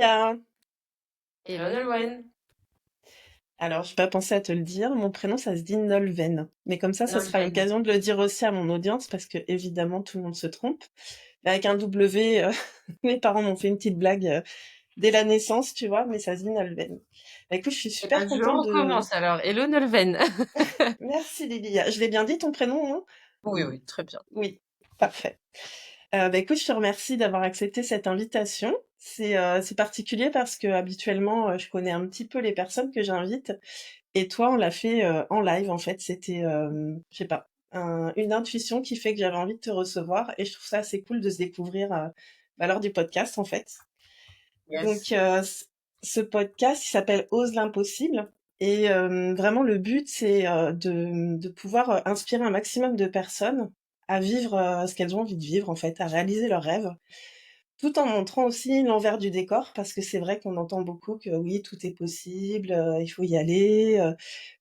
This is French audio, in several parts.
Lilia. Hello Nolwenn. Alors, je n'ai pas pensé à te le dire, mon prénom, ça se dit Nolven. Mais comme ça sera Nolwenn. l'occasion de le dire aussi à mon audience, parce que évidemment, tout le monde se trompe. Avec un W, mes parents m'ont fait une petite blague dès la naissance, tu vois, mais ça se dit Nolven. Bah, écoute, je suis Eh super ben, je contente de... recommence alors. Hello Nolwenn. Merci Lilia. Je l'ai bien dit, ton prénom, non? Oui, oui, très bien. Oui, parfait. Bah, écoute, je te remercie d'avoir accepté cette invitation. C'est particulier parce que habituellement, je connais un petit peu les personnes que j'invite. Et toi, on l'a fait en live, en fait. C'était, je sais pas, une intuition qui fait que j'avais envie de te recevoir. Et je trouve ça assez cool de se découvrir lors du podcast, en fait. Donc, Yes. ce podcast, il s'appelle Ose l'impossible. Et vraiment, le but, c'est de pouvoir inspirer un maximum de personnes à vivre ce qu'elles ont envie de vivre, en fait, à réaliser leurs rêves. Tout en montrant aussi l'envers du décor, parce que c'est vrai qu'on entend beaucoup que oui, tout est possible, il faut y aller.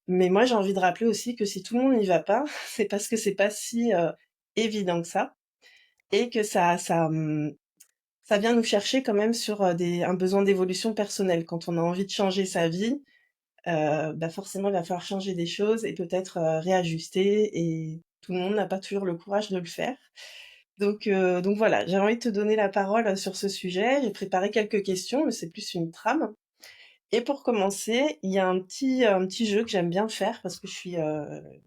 Mais moi, j'ai envie de rappeler aussi que si tout le monde n'y va pas, c'est parce que c'est pas si évident que ça, et que ça vient nous chercher quand même sur un besoin d'évolution personnelle. Quand on a envie de changer sa vie, bah forcément, il va falloir changer des choses et peut-être réajuster. Et tout le monde n'a pas toujours le courage de le faire. Donc voilà, j'avais envie de te donner la parole sur ce sujet. J'ai préparé quelques questions, mais c'est plus une trame. Et pour commencer, il y a un petit jeu que j'aime bien faire parce que je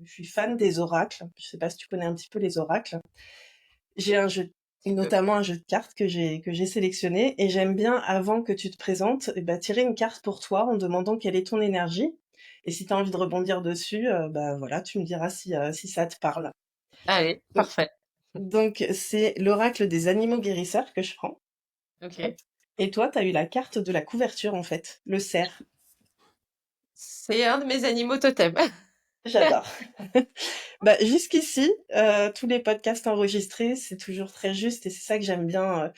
suis fan des oracles. Je sais pas si tu connais un petit peu les oracles. J'ai un jeu, Petit peu. notamment un jeu de cartes que j'ai sélectionné, et j'aime bien, avant que tu te présentes, bah, tirer une carte pour toi en demandant quelle est ton énergie. Et si tu as envie de rebondir dessus, bah voilà, tu me diras si ça te parle. Allez, Donc, parfait. donc c'est l'oracle des animaux guérisseurs que je prends. Ok. Et toi, tu as eu la carte de la couverture, en fait, le cerf. C'est un de mes animaux totems. J'adore. Bah, jusqu'ici, tous les podcasts enregistrés, c'est toujours très juste, et c'est ça que j'aime bien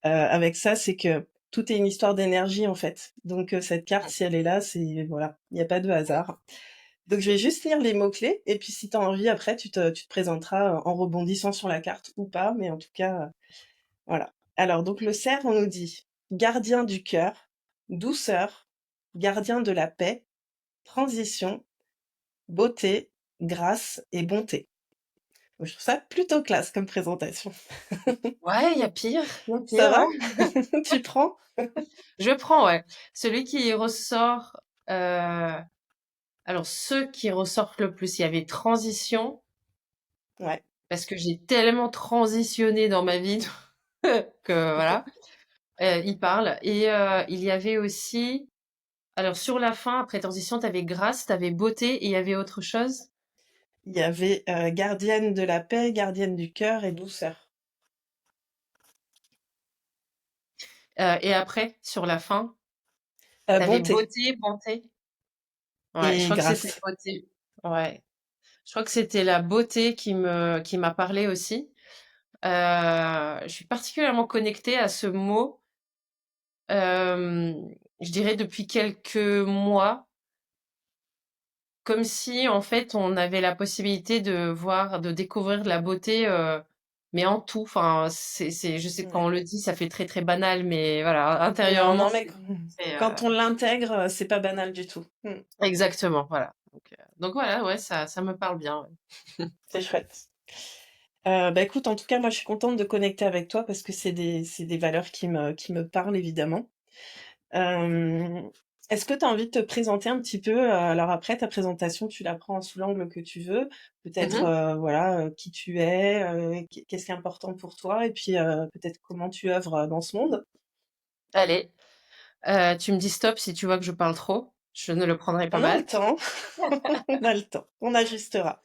avec ça, c'est que tout est une histoire d'énergie, en fait. Donc cette carte, si elle est là, c'est voilà, il n'y a pas de hasard. Donc je vais juste lire les mots-clés, et puis si tu as envie, après, tu te présenteras en rebondissant sur la carte ou pas, mais en tout cas, voilà. Alors, donc le cerf, on nous dit gardien du cœur, douceur, gardien de la paix, transition, beauté, grâce et bonté. Je trouve ça plutôt classe comme présentation. Ouais, il y a pire. Il y a Ça pire, va? hein. Tu prends? Je prends, ouais. Celui qui ressort. Alors, ceux qui ressortent le plus, il y avait transition, Ouais. parce que j'ai tellement transitionné dans ma vie que voilà. Il parle. Et il y avait aussi. Alors, sur la fin, après transition, t'avais grâce, t'avais beauté, et il y avait autre chose. Il y avait gardienne de la paix, gardienne du cœur et douceur. Et après, sur la fin, t'avais Bonté beauté, bonté. Ouais, je et crois que c'était grâce. beauté. Ouais. Je crois que c'était la beauté qui m'a parlé aussi. Je suis particulièrement connectée à ce mot, euh, je dirais depuis quelques mois, comme si en fait on avait la possibilité de voir, de découvrir de la beauté, mais en tout. Enfin, je sais que quand Ouais. on le dit, ça fait très très banal, mais voilà, Non, intérieurement, non, mais c'est, quand on l'intègre, c'est pas banal du tout. exactement, voilà. Donc voilà, ouais, ça me parle bien. Ouais. C'est chouette. Bah écoute, en tout cas, moi je suis contente de connecter avec toi parce que c'est des valeurs qui me parlent évidemment. Euh, Est-ce que tu as envie de te présenter un petit peu? Alors après, ta présentation, tu la prends sous l'angle que tu veux. Peut-être, Mhm. voilà, qui tu es, qu'est-ce qui est important pour toi, et puis peut-être comment tu œuvres dans ce monde. Allez, tu me dis stop si tu vois que je parle trop. Je ne le prendrai pas On a le mal. temps, on a le temps, on ajustera.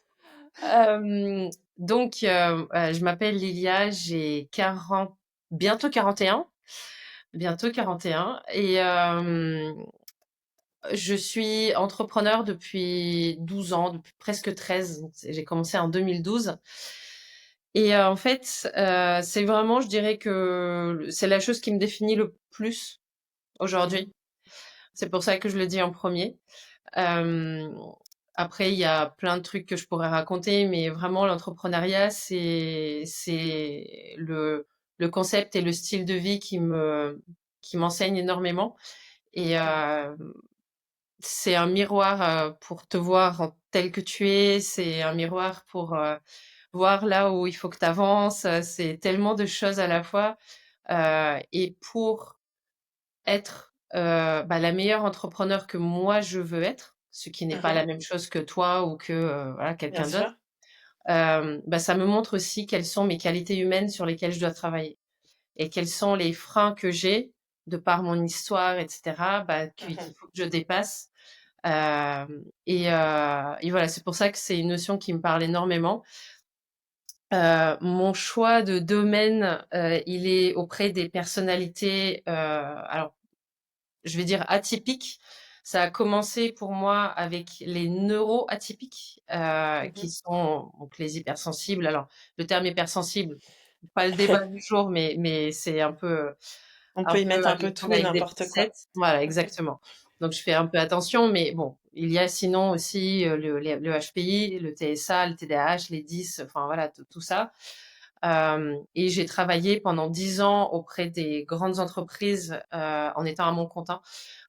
Euh, je m'appelle Lilia, j'ai 40, bientôt 41, bientôt 41, et je suis entrepreneur depuis 12 ans, depuis presque 13. J'ai commencé en 2012. Et en fait, c'est vraiment, je dirais que c'est la chose qui me définit le plus aujourd'hui. C'est pour ça que je le dis en premier. Euh, Après, il y a plein de trucs que je pourrais raconter, mais vraiment, l'entrepreneuriat, c'est le concept et le style de vie qui m'enseigne énormément et c'est un miroir, pour te voir en tel que tu es, c'est un miroir pour, voir là où il faut que tu avances, c'est tellement de choses à la fois, et pour être, la meilleure entrepreneur que moi je veux être, ce qui n'est pas Mmh. la même chose que toi ou que, voilà, Bien quelqu'un d'autre, sûr. ça me montre aussi quelles sont mes qualités humaines sur lesquelles je dois travailler et quels sont les freins que j'ai de par mon histoire et cetera, qu'il Mmh. faut que je dépasse. Et voilà, c'est pour ça que c'est une notion qui me parle énormément. Mon choix de domaine, il est auprès des personnalités, alors je vais dire atypiques. Ça a commencé pour moi avec les neuroatypiques, qui Mmh. sont donc les hypersensibles. Alors le terme hypersensible, pas le débat du jour, mais c'est On un peut y peu mettre un à peu prendre tout et avec des n'importe quoi. pincettes. Voilà, Mmh. exactement. Donc je fais un peu attention, mais bon, il y a sinon aussi, le HPI, le TSA, le TDAH, les 10, enfin voilà, tout ça. Et j'ai travaillé pendant 10 ans auprès des grandes entreprises, en étant à mon compte,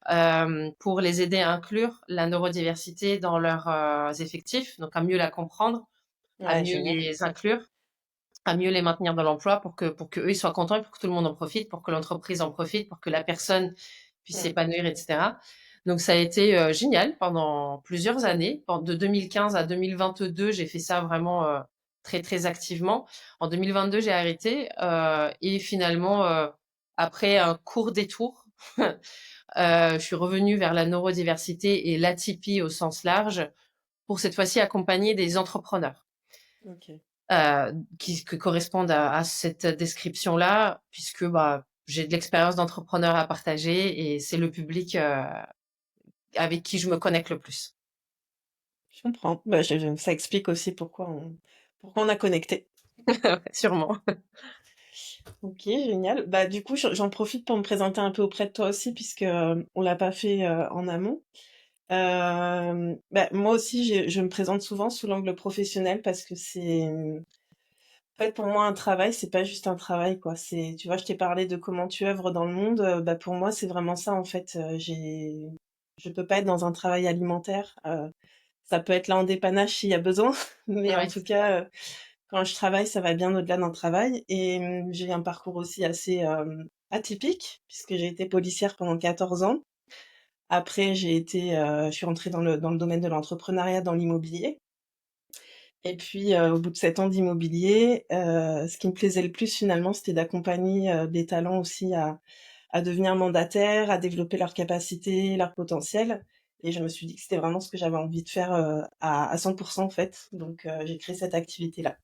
hein, pour les aider à inclure la neurodiversité dans leurs, effectifs, donc à mieux la comprendre, à Ouais, mieux génial. les inclure, à mieux les maintenir dans l'emploi pour que eux ils soient contents et pour que tout le monde en profite, pour que l'entreprise en profite, pour que la personne puisse Mmh. s'épanouir, et cetera. Donc ça a été, génial pendant plusieurs années. De 2015 à 2022, j'ai fait ça vraiment, très, très activement. En 2022, j'ai arrêté, et finalement, après un court détour, je suis revenue vers la neurodiversité et l'atypie au sens large pour cette fois-ci accompagner des entrepreneurs. OK. Qui correspondent à cette description-là, puisque j'ai de l'expérience d'entrepreneur à partager et c'est le public avec qui je me connecte le plus. Je comprends. Bah, je ça explique aussi pourquoi on a connecté. Ouais, sûrement. OK, génial. Bah, du coup, j'en profite pour me présenter un peu auprès de toi aussi puisque, on l'a pas fait, en amont. Moi aussi, je me présente souvent sous l'angle professionnel parce que c'est, en fait, pour moi, un travail, c'est pas juste un travail, quoi. C'est tu vois, je t'ai parlé de comment tu œuvres dans le monde, pour moi, c'est vraiment ça, en fait. Je peux pas être dans un travail alimentaire, ça peut être là en dépannage s'il y a besoin, mais en Oui. tout cas, quand je travaille, ça va bien au-delà d'un travail et j'ai un parcours aussi assez, atypique puisque j'ai été policière pendant 14 ans. Après je suis rentrée dans le domaine de l'entrepreneuriat dans l'immobilier et puis, au bout de 7 ans d'immobilier, ce qui me plaisait le plus finalement, c'était d'accompagner, des talents aussi à devenir mandataires, à développer leurs capacités, leur potentiel et je me suis dit que c'était vraiment ce que j'avais envie de faire, à 100 en fait, donc j'ai créé cette activité-là.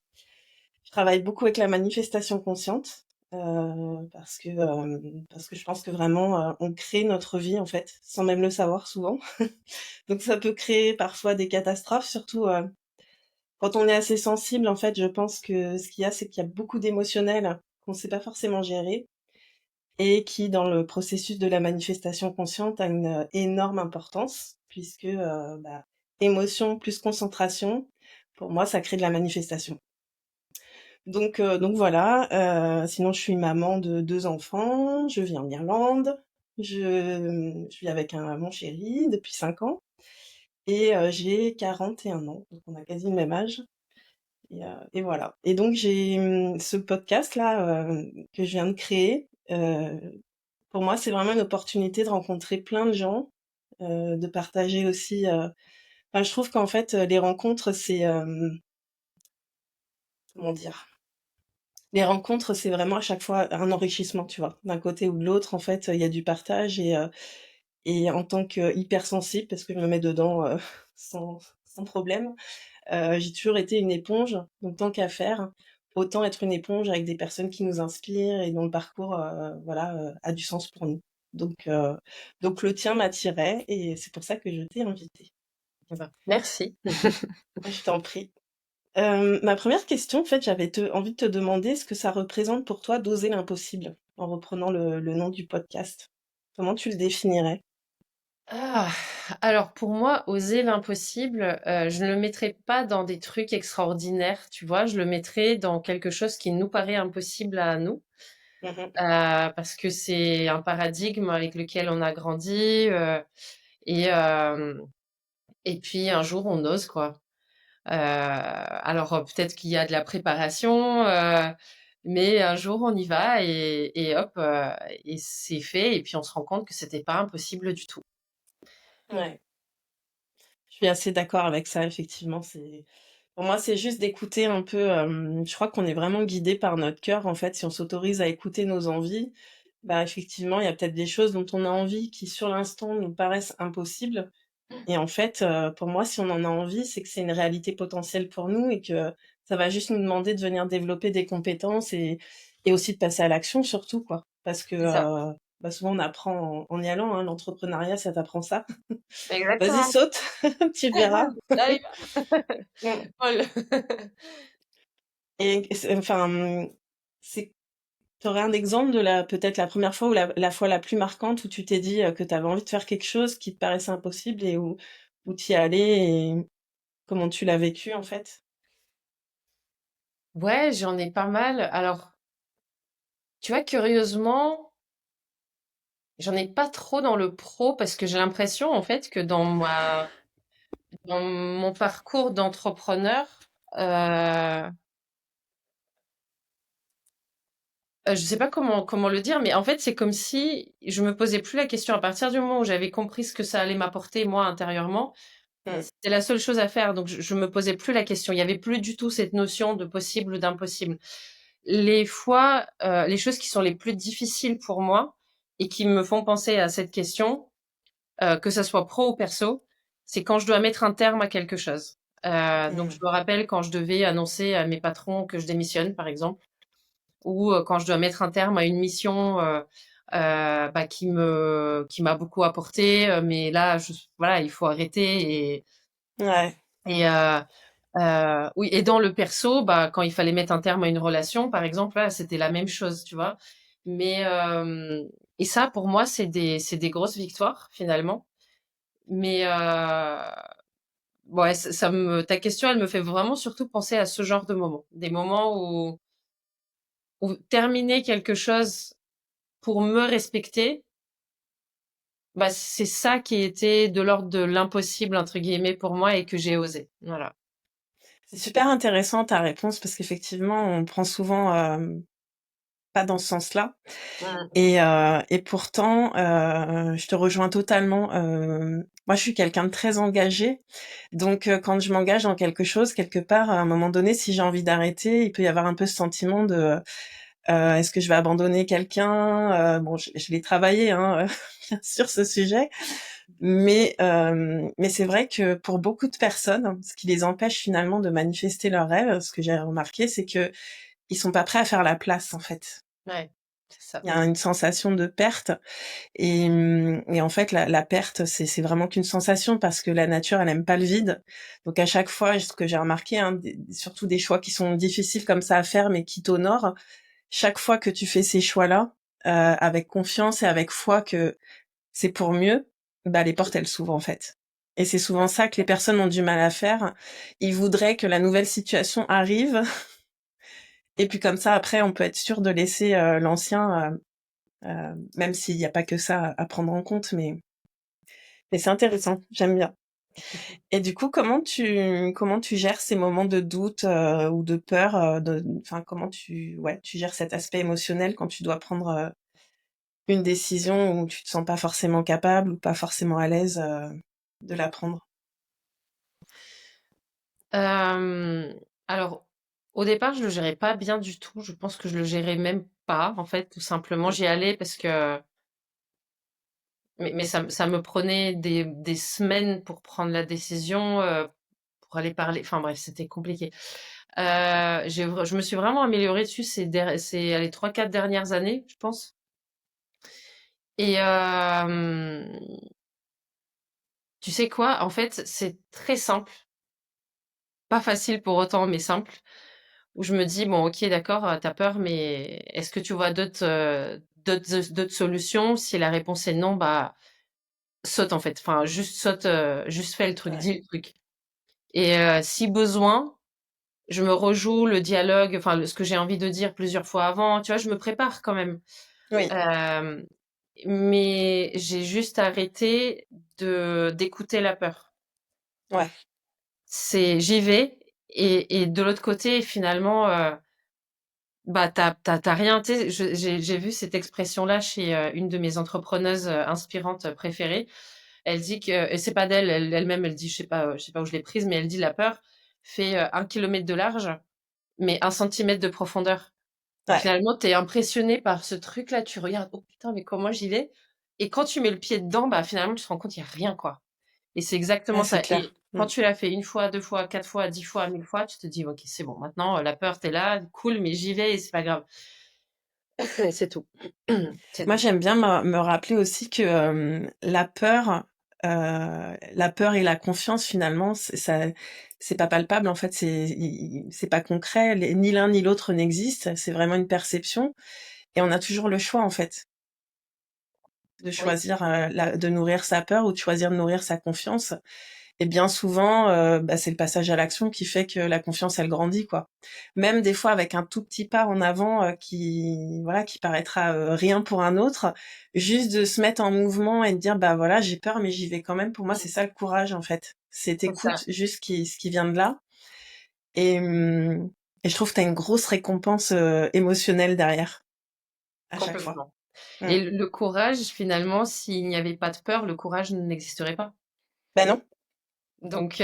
Je travaille beaucoup avec la manifestation consciente, parce que je pense que vraiment, on crée notre vie, en fait, sans même le savoir souvent. Donc ça peut créer parfois des catastrophes, surtout, quand on est assez sensible, en fait, je pense que ce qu'il y a, c'est qu'il y a beaucoup d'émotionnel qu'on ne sait pas forcément gérer et qui, dans le processus de la manifestation consciente, a une, énorme importance puisque, émotion plus concentration, pour moi, ça crée de la manifestation. Donc voilà, sinon je suis maman de 2 enfants, je vis en Irlande, je vis avec mon chéri depuis 5 ans et j'ai 41 ans, donc on a quasi le même âge et voilà. Et donc j'ai, ce podcast-là, que je viens de créer, pour moi, c'est vraiment une opportunité de rencontrer plein de gens, de partager aussi, je trouve qu'en fait, les rencontres, c'est, comment dire? Les rencontres, c'est vraiment à chaque fois un enrichissement, tu vois? D'un côté ou de l'autre, en fait, il y a du partage et en tant que hypersensible, parce que je me mets dedans, sans problème, j'ai toujours été une éponge, donc tant qu'à faire, autant être une éponge avec des personnes qui nous inspirent et dont le parcours, voilà, a du sens pour nous. Donc le tien m'attirait et c'est pour ça que je t'ai invité. Merci. Je t'en prie. Ma première question, en fait, envie de te demander ce que ça représente pour toi d'oser l'impossible, en reprenant le nom du podcast. Comment tu le définirais? Ah, alors pour moi, oser l'impossible, je ne le mettrais pas dans des trucs extraordinaires, tu vois? Je le mettrais dans quelque chose qui nous paraît impossible à nous. Mmh. parce que c'est un paradigme avec lequel on a grandi, et hem et puis un jour on ose quoi. Alors, peut-être qu'il y a de la préparation, mais un jour on y va et hop, et c'est fait et puis on se rend compte que c'était pas impossible du tout. Ouais. Je suis assez d'accord avec ça, effectivement, c'est pour moi, c'est juste d'écouter un peu, je crois qu'on est vraiment guidé par notre cœur, en fait. Si on s'autorise à écouter nos envies, bah, effectivement, il y a peut-être des choses dont on a envie qui, sur l'instant, nous paraissent impossibles et en fait, pour moi, si on en a envie, c'est que c'est une réalité potentielle pour nous et que ça va juste nous demander de venir développer des compétences et aussi de passer à l'action surtout, quoi. Parce que, C'est ça. bah, souvent on apprend en y allant, hein, l'entrepreneuriat, ça t'apprend ça. Vas-y, Exactement. saute, tu verras. Là, il Mmh. va. Et c'est enfin, c'est tu aurais un exemple de la peut-être la première fois ou la fois la plus marquante où tu t'es dit, que tu avais envie de faire quelque chose qui te paraissait impossible et où tu y es allé et comment tu l'as vécu, en fait? Ouais, j'en ai pas mal. Alors, tu vois, curieusement, j'en ai pas trop dans le pro parce que j'ai l'impression, en fait, que dans mon parcours d'entrepreneur, heu je sais pas comment le dire, mais en fait, c'est comme si je me posais plus la question à partir du moment où j'avais compris ce que ça allait m'apporter moi intérieurement, Mmh. c'était la seule chose à faire, donc je me posais plus la question. Il y avait plus du tout cette notion de possible ou d'impossible. Les fois, les choses qui sont les plus difficiles pour moi et qui me font penser à cette question, que ça soit pro ou perso, c'est quand je dois mettre un terme à quelque chose. Donc je Mmh. me rappelle quand je devais annoncer à mes patrons que je démissionne, par exemple, ou quand je dois mettre un terme à une mission, bah, qui m'a beaucoup apporté, mais là, voilà, il faut arrêter Ouais. et oui, et dans le perso, bah, quand il fallait mettre un terme à une relation, par exemple, là, c'était la même chose, tu vois. Mais et ça, pour moi, c'est des grosses victoires finalement. Mais ouais, ta question, elle me fait vraiment surtout penser à ce genre de moments, des moments où terminer quelque chose pour me respecter, bah, c'est ça qui était de l'ordre de «l'impossible» entre guillemets pour moi et que j'ai osé. Voilà. C'est super intéressant ta réponse parce qu'effectivement, on prend souvent, pas dans ce sens-là Mmh. et pourtant, je te rejoins totalement, moi, je suis quelqu'un de très engagé donc quand je m'engage dans quelque chose, quelque part, à un moment donné, si j'ai envie d'arrêter, il peut y avoir un peu ce sentiment de, est-ce que je vais abandonner quelqu'un? Bon, je l'ai travaillé, hein, bien sûr, ce sujet, mais c'est vrai que pour beaucoup de personnes, ce qui les empêche finalement de manifester leurs rêves, ce que j'ai remarqué, c'est qu'ils sont pas prêts à faire la place, en fait. Ouais, c'est ça. Il y a une sensation de perte et en fait la perte c'est vraiment qu'une sensation parce que la nature elle aime pas le vide. Donc à chaque fois, ce que j'ai remarqué, hein, surtout des choix qui sont difficiles comme ça à faire mais qui t'honorent, chaque fois que tu fais ces choix-là, avec confiance et avec foi que c'est pour mieux, bah les portes elles s'ouvrent en fait. Et c'est souvent ça que les personnes ont du mal à faire. Ils voudraient que la nouvelle situation arrive et puis comme ça après on peut être sûr de laisser l'ancien même s'il n'y a pas que ça à prendre en compte, mais c'est intéressant, j'aime bien. Et du coup, comment tu gères ces moments de doute, ou de peur, enfin, comment tu gères cet aspect émotionnel quand tu dois prendre, une décision où tu te sens pas forcément capable ou pas forcément à l'aise, de la prendre? Alors, au départ, je le gérais pas bien du tout. Je pense que je le gérais même pas, en fait, tout simplement. Mmh. J'y allais parce que mais ça me prenait des semaines pour prendre la décision, pour aller parler enfin bref, c'était compliqué. Je me suis vraiment améliorée dessus ces allez 3-4 dernières années, je pense. Et tu sais quoi? En fait, c'est très simple, pas facile pour autant, mais simple, où je me dis: «Bon, OK, d'accord, tu peur, mais est-ce que tu vois d'autres solutions?» Si la réponse est non, bah, saute en fait. Enfin, juste saute, juste fais le truc, Ouais. dis le truc. Et si besoin, je me rejoue le dialogue, enfin ce que j'ai envie de dire plusieurs fois avant, tu vois, je me prépare quand même. Oui, Euh, mais j'ai juste arrêté d'écouter la peur. ouais, J'y vais et de l'autre côté, finalement, bah t'as rien. Tu sais, j'ai vu cette expression-là chez une de mes entrepreneuses inspirantes préférées. Elle dit que, et c'est pas d'elle, elle-même, elle dit, je sais pas où je l'ai prise, mais elle dit la peur fait 1 kilomètre de large, mais 1 centimètre de profondeur. Donc ouais, finalement, t'es impressionné par ce truc-là, tu regardes, oh putain, mais comment j'y vais? Et quand tu mets le pied dedans, bah finalement, tu te rends compte qu'il y a rien, quoi. Et c'est ouais, exactement c'est ça. clair. Et quand tu l'as fait 1 fois, 2 fois, 4 fois, 10 fois, 1000 fois, tu te dis, ok, c'est bon, maintenant, la peur, t'es là, cool, mais j'y vais et c'est pas grave. Et c'est tout. C'est Moi, tout. j'aime bien me rappeler aussi que la peur et la confiance, finalement, c'est pas palpable. En fait, c'est pas concret. Ni l'un ni l'autre n'existe. C'est vraiment une perception. Et on a toujours le choix, en fait, de Oui, choisir de nourrir sa peur ou de choisir de nourrir sa confiance. Et bien souvent, bah, c'est le passage à l'action qui fait que la confiance, elle grandit, quoi. Même des fois avec un tout petit pas en avant, qui voilà, qui paraîtra, rien pour un autre, juste de se mettre en mouvement et de dire: «Bah, voilà, j'ai peur, mais j'y vais quand même». Pour moi, c'est ça le courage, en fait. C'est c'est tu ça, juste ce qui vient de là et et je trouve que tu as une grosse récompense, émotionnelle derrière, à chaque fois. complètement. Mmh. Et le courage, finalement, s'il n'y avait pas de peur, le courage n'existerait pas. Bah, non. Donc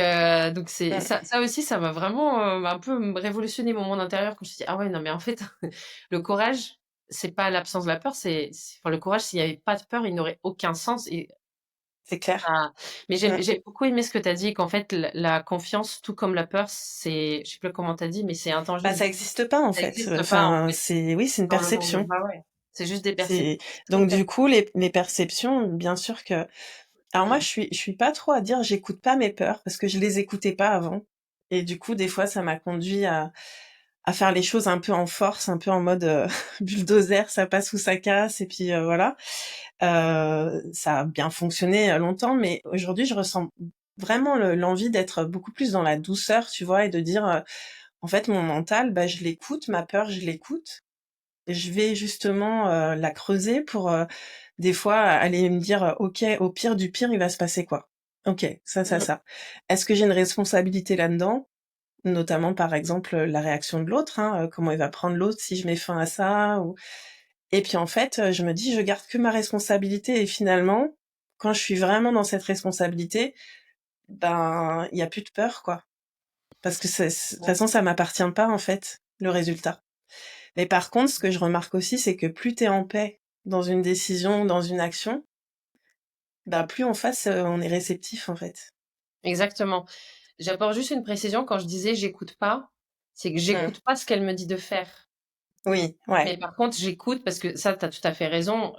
c'est Mmh. ça aussi, ça m'a vraiment un peu révolutionné mon monde intérieur quand je me suis dit, ah ouais, non, mais en fait, le courage, c'est pas l'absence de la peur, enfin, le courage, s'il n'y avait pas de peur, il n'aurait aucun sens. Et C'est clair. ça, mais Mmh. j'ai beaucoup aimé ce que tu as dit, qu'en fait, la confiance, tout comme la peur, je sais plus comment tu as dit, mais c'est Bah, intangible. ça existe pas, en Ça fait. n'existe pas, en Enfin, fait, c'est oui, c'est une dans le monde. perception. Bah ouais. C'est juste des perceptions. C'est C'est très donc du intéressant. coup les perceptions, bien sûr que alors moi je suis pas trop à dire j'écoute pas mes peurs parce que je les écoutais pas avant et du coup des fois ça m'a conduit à faire les choses un peu en force, un peu en mode bulldozer, ça passe ou ça casse et puis voilà. Ça a bien fonctionné longtemps mais aujourd'hui je ressens vraiment l'envie d'être beaucoup plus dans la douceur, tu vois, et de dire en fait mon mental, bah je l'écoute, ma peur je l'écoute. Je vais justement, la creuser pour, des fois aller me dire, «OK, au pire du pire, il va se passer quoi? OK, ça, ça, Mm. ça. Est-ce que j'ai une responsabilité là-dedans?» Notamment, par exemple, la réaction de l'autre, hein, comment il va prendre l'autre si je mets fin à ça ou et puis en fait, je me dis: «Je garde que ma responsabilité» et finalement, quand je suis vraiment dans cette responsabilité, ben, il y a plus de peur, quoi. Parce que de toute Ouais. façon, ça m'appartient pas, en fait, le résultat. Mais par contre, ce que je remarque aussi, c'est que plus tu es en paix dans une décision, dans une action, bah, plus en face, on est réceptif, en fait. Exactement. J'apporte juste une précision quand je disais j'écoute pas, c'est que Mmh. j'écoute pas ce qu'elle me dit de faire. Oui, ouais, Mais par contre, j'écoute parce que ça, tu as tout à fait raison,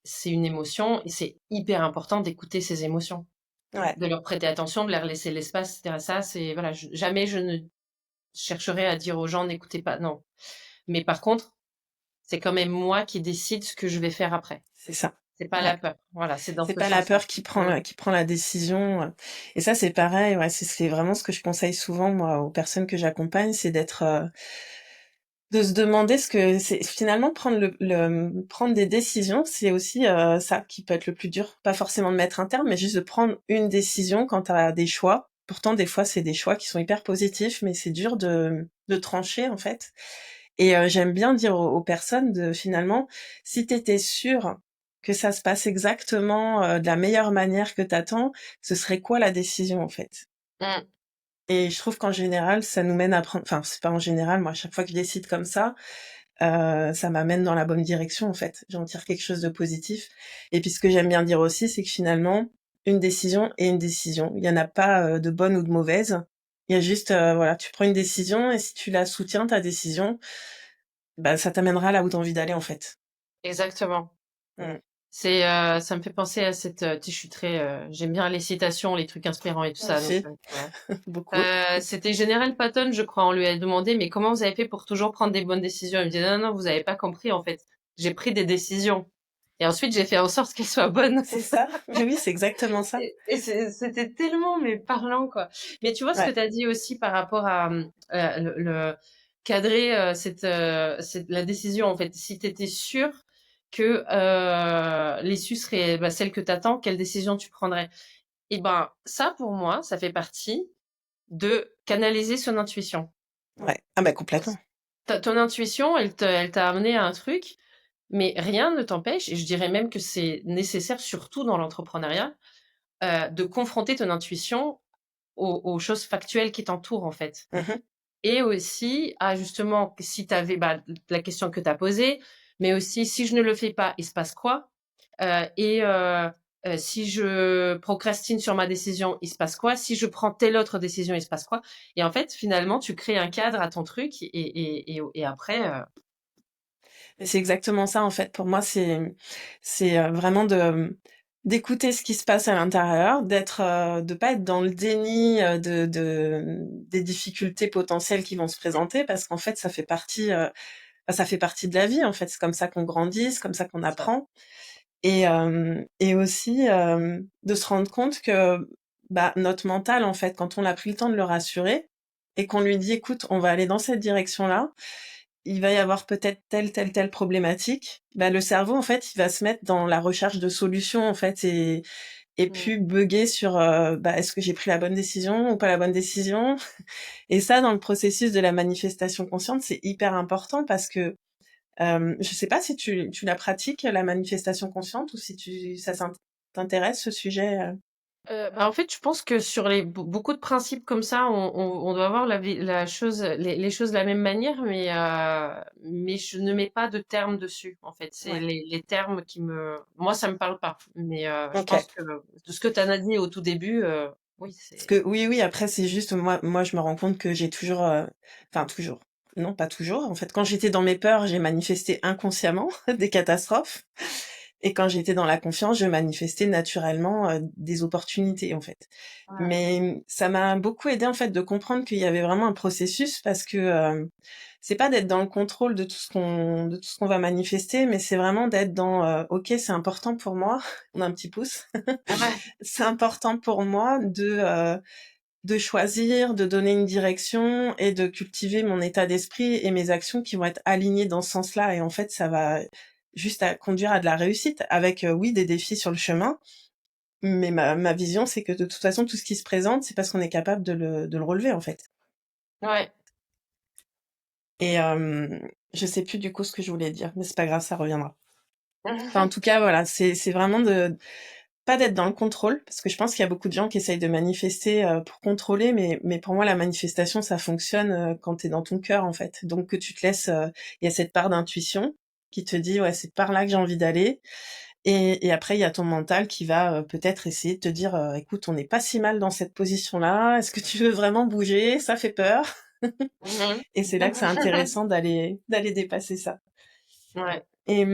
c'est une émotion et c'est hyper important d'écouter ces émotions, ouais, de leur prêter attention, de leur laisser l'espace, et cetera. Ça, c'est voilà, jamais je ne chercherai à dire aux gens: «N'écoutez pas», non. Mais par contre, c'est quand même moi qui décide ce que je vais faire après. c'est ça. C'est pas Ouais. la peur. Voilà, c'est dans C'est ce pas la sens-là. peur Mmh. qui prend la décision, et ça, c'est pareil, ouais, c'est vraiment ce que je conseille souvent, moi, aux personnes que j'accompagne, c'est de se demander ce que c'est finalement prendre prendre des décisions, c'est aussi, ça qui peut être le plus dur. Pas forcément de mettre un terme, mais juste de prendre une décision quand tu as des choix. Pourtant, des fois, c'est des choix qui sont hyper positifs, mais c'est dur de trancher, en fait. Et j'aime bien dire aux personnes de finalement, si tu étais sûre que ça se passe exactement, de la meilleure manière que t'attends, ce serait quoi la décision, en fait? Mmh. Et je trouve qu'en général, ça nous mène à prendre enfin, c'est pas en général, moi, à chaque fois que je décide comme ça m'amène dans la bonne direction, en fait. J'en tire quelque chose de positif. Et puis ce que j'aime bien dire aussi, c'est que finalement, une décision est une décision. Il y en a pas, de bonne ou de mauvaise. Il y a juste, voilà, tu prends une décision et si tu la soutiens, ta décision, bah, ça t'amènera là où tu as envie d'aller, en fait. Exactement. Mmh. Ça me fait penser à tu sais, je suis très, j'aime bien les citations, les trucs inspirants et tout Moi ça, donc aussi, ouais. beaucoup. C'était General Patton, je crois. On lui a demandé: «Mais comment vous avez fait pour toujours prendre des bonnes décisions?» Il me dit: «Non, non, vous avez pas compris, en fait. J'ai pris des décisions». Et ensuite, j'ai fait en sorte qu'elle soit bonne. C'est ça. Mais oui, c'est exactement ça. Et c'était tellement mais parlant quoi. Mais tu vois ce que Ouais. tu as dit aussi par rapport à cadrer la décision en fait. Si tu étais sûr que l'issue serait celle que tu attends, quelle décision tu prendrais? Et ben ça pour moi, ça fait partie de canaliser son intuition. Ouais. Ah bah complètement. Ton intuition, elle t'a amené à un truc, mais rien ne t'empêche, et je dirais même que c'est nécessaire surtout dans l'entrepreneuriat, de confronter ton intuition aux choses factuelles qui t'entourent en fait. Mmh. Et aussi à justement, si tu avais la question que tu as posée, mais aussi si je ne le fais pas, il se passe quoi? Et si je procrastine sur ma décision, il se passe quoi? Si je prends telle autre décision, il se passe quoi? Et en fait, finalement, tu crées un cadre à ton truc et après, Mais c'est exactement ça, en fait. Pour moi, c'est vraiment d'écouter ce qui se passe à l'intérieur, de pas être dans le déni, des difficultés potentielles qui vont se présenter parce qu'en fait, ça fait partie de la vie, en fait. C'est comme ça qu'on grandit, c'est comme ça qu'on ça. apprend et aussi, de se rendre compte que, bah, notre mental, en fait, quand on a pris le temps de le rassurer et qu'on lui dit: «Écoute, on va aller dans cette direction-là, il va y avoir peut-être telle problématique», bah, le cerveau, en fait, il va se mettre dans la recherche de solutions, en fait et Mmh. plus bugger sur, bah, est-ce que j'ai pris la bonne décision ou pas la bonne décision? Et ça, dans le processus de la manifestation consciente, c'est hyper important parce que, je sais pas si tu la pratiques, la manifestation consciente ou si ça t'intéresse ce sujet, En fait, je pense que sur beaucoup de principes comme ça, on doit voir les choses de la même manière, mais je ne mets pas de termes dessus, en fait. C'est Ouais, les termes moi, ça me parle pas. Mais je OK. pense que de ce que tu en as dit au tout début, oui, Parce que oui, oui, après c'est juste moi je me rends compte que j'ai toujours, enfin toujours, non pas toujours, en fait, quand j'étais dans mes peurs, j'ai manifesté inconsciemment des catastrophes et quand j'étais dans la confiance, je manifestais naturellement, des opportunités, en fait. ouais. Mais, ça m'a beaucoup aidé en fait, de comprendre qu'il y avait vraiment un processus parce que, c'est pas d'être dans le contrôle de tout ce qu'on va manifester, mais c'est vraiment d'être dans, «OK, c'est important pour moi», on a un petit pouce. Ouais, C'est important pour moi de choisir, de donner une direction et de cultiver mon état d'esprit et mes actions qui vont être alignées dans ce sens-là et en fait, ça va juste à conduire à de la réussite avec, oui, des défis sur le chemin, mais ma vision, c'est que de toute façon, tout ce qui se présente, c'est parce qu'on est capable de le relever, en fait ouais. et je sais plus du coup ce que je voulais dire, mais c'est pas grave, ça reviendra. Enfin, en tout cas, voilà, c'est vraiment de pas d'être dans le contrôle, parce que je pense qu'il y a beaucoup de gens qui essayent de manifester, pour contrôler, mais pour moi la manifestation ça fonctionne, quand tu es dans ton cœur, en fait. Donc que tu te laisses, il y a cette part d'intuition qui te dit: «Ouais, c'est par là que j'ai envie d'aller» et après il y a ton mental qui va, peut-être essayer de te dire, «Écoute, on n'est pas si mal dans cette position-là, est-ce que tu veux vraiment bouger? Ça fait peur» Mhm. et c'est là que c'est intéressant d'aller dépasser ça. Ouais. Et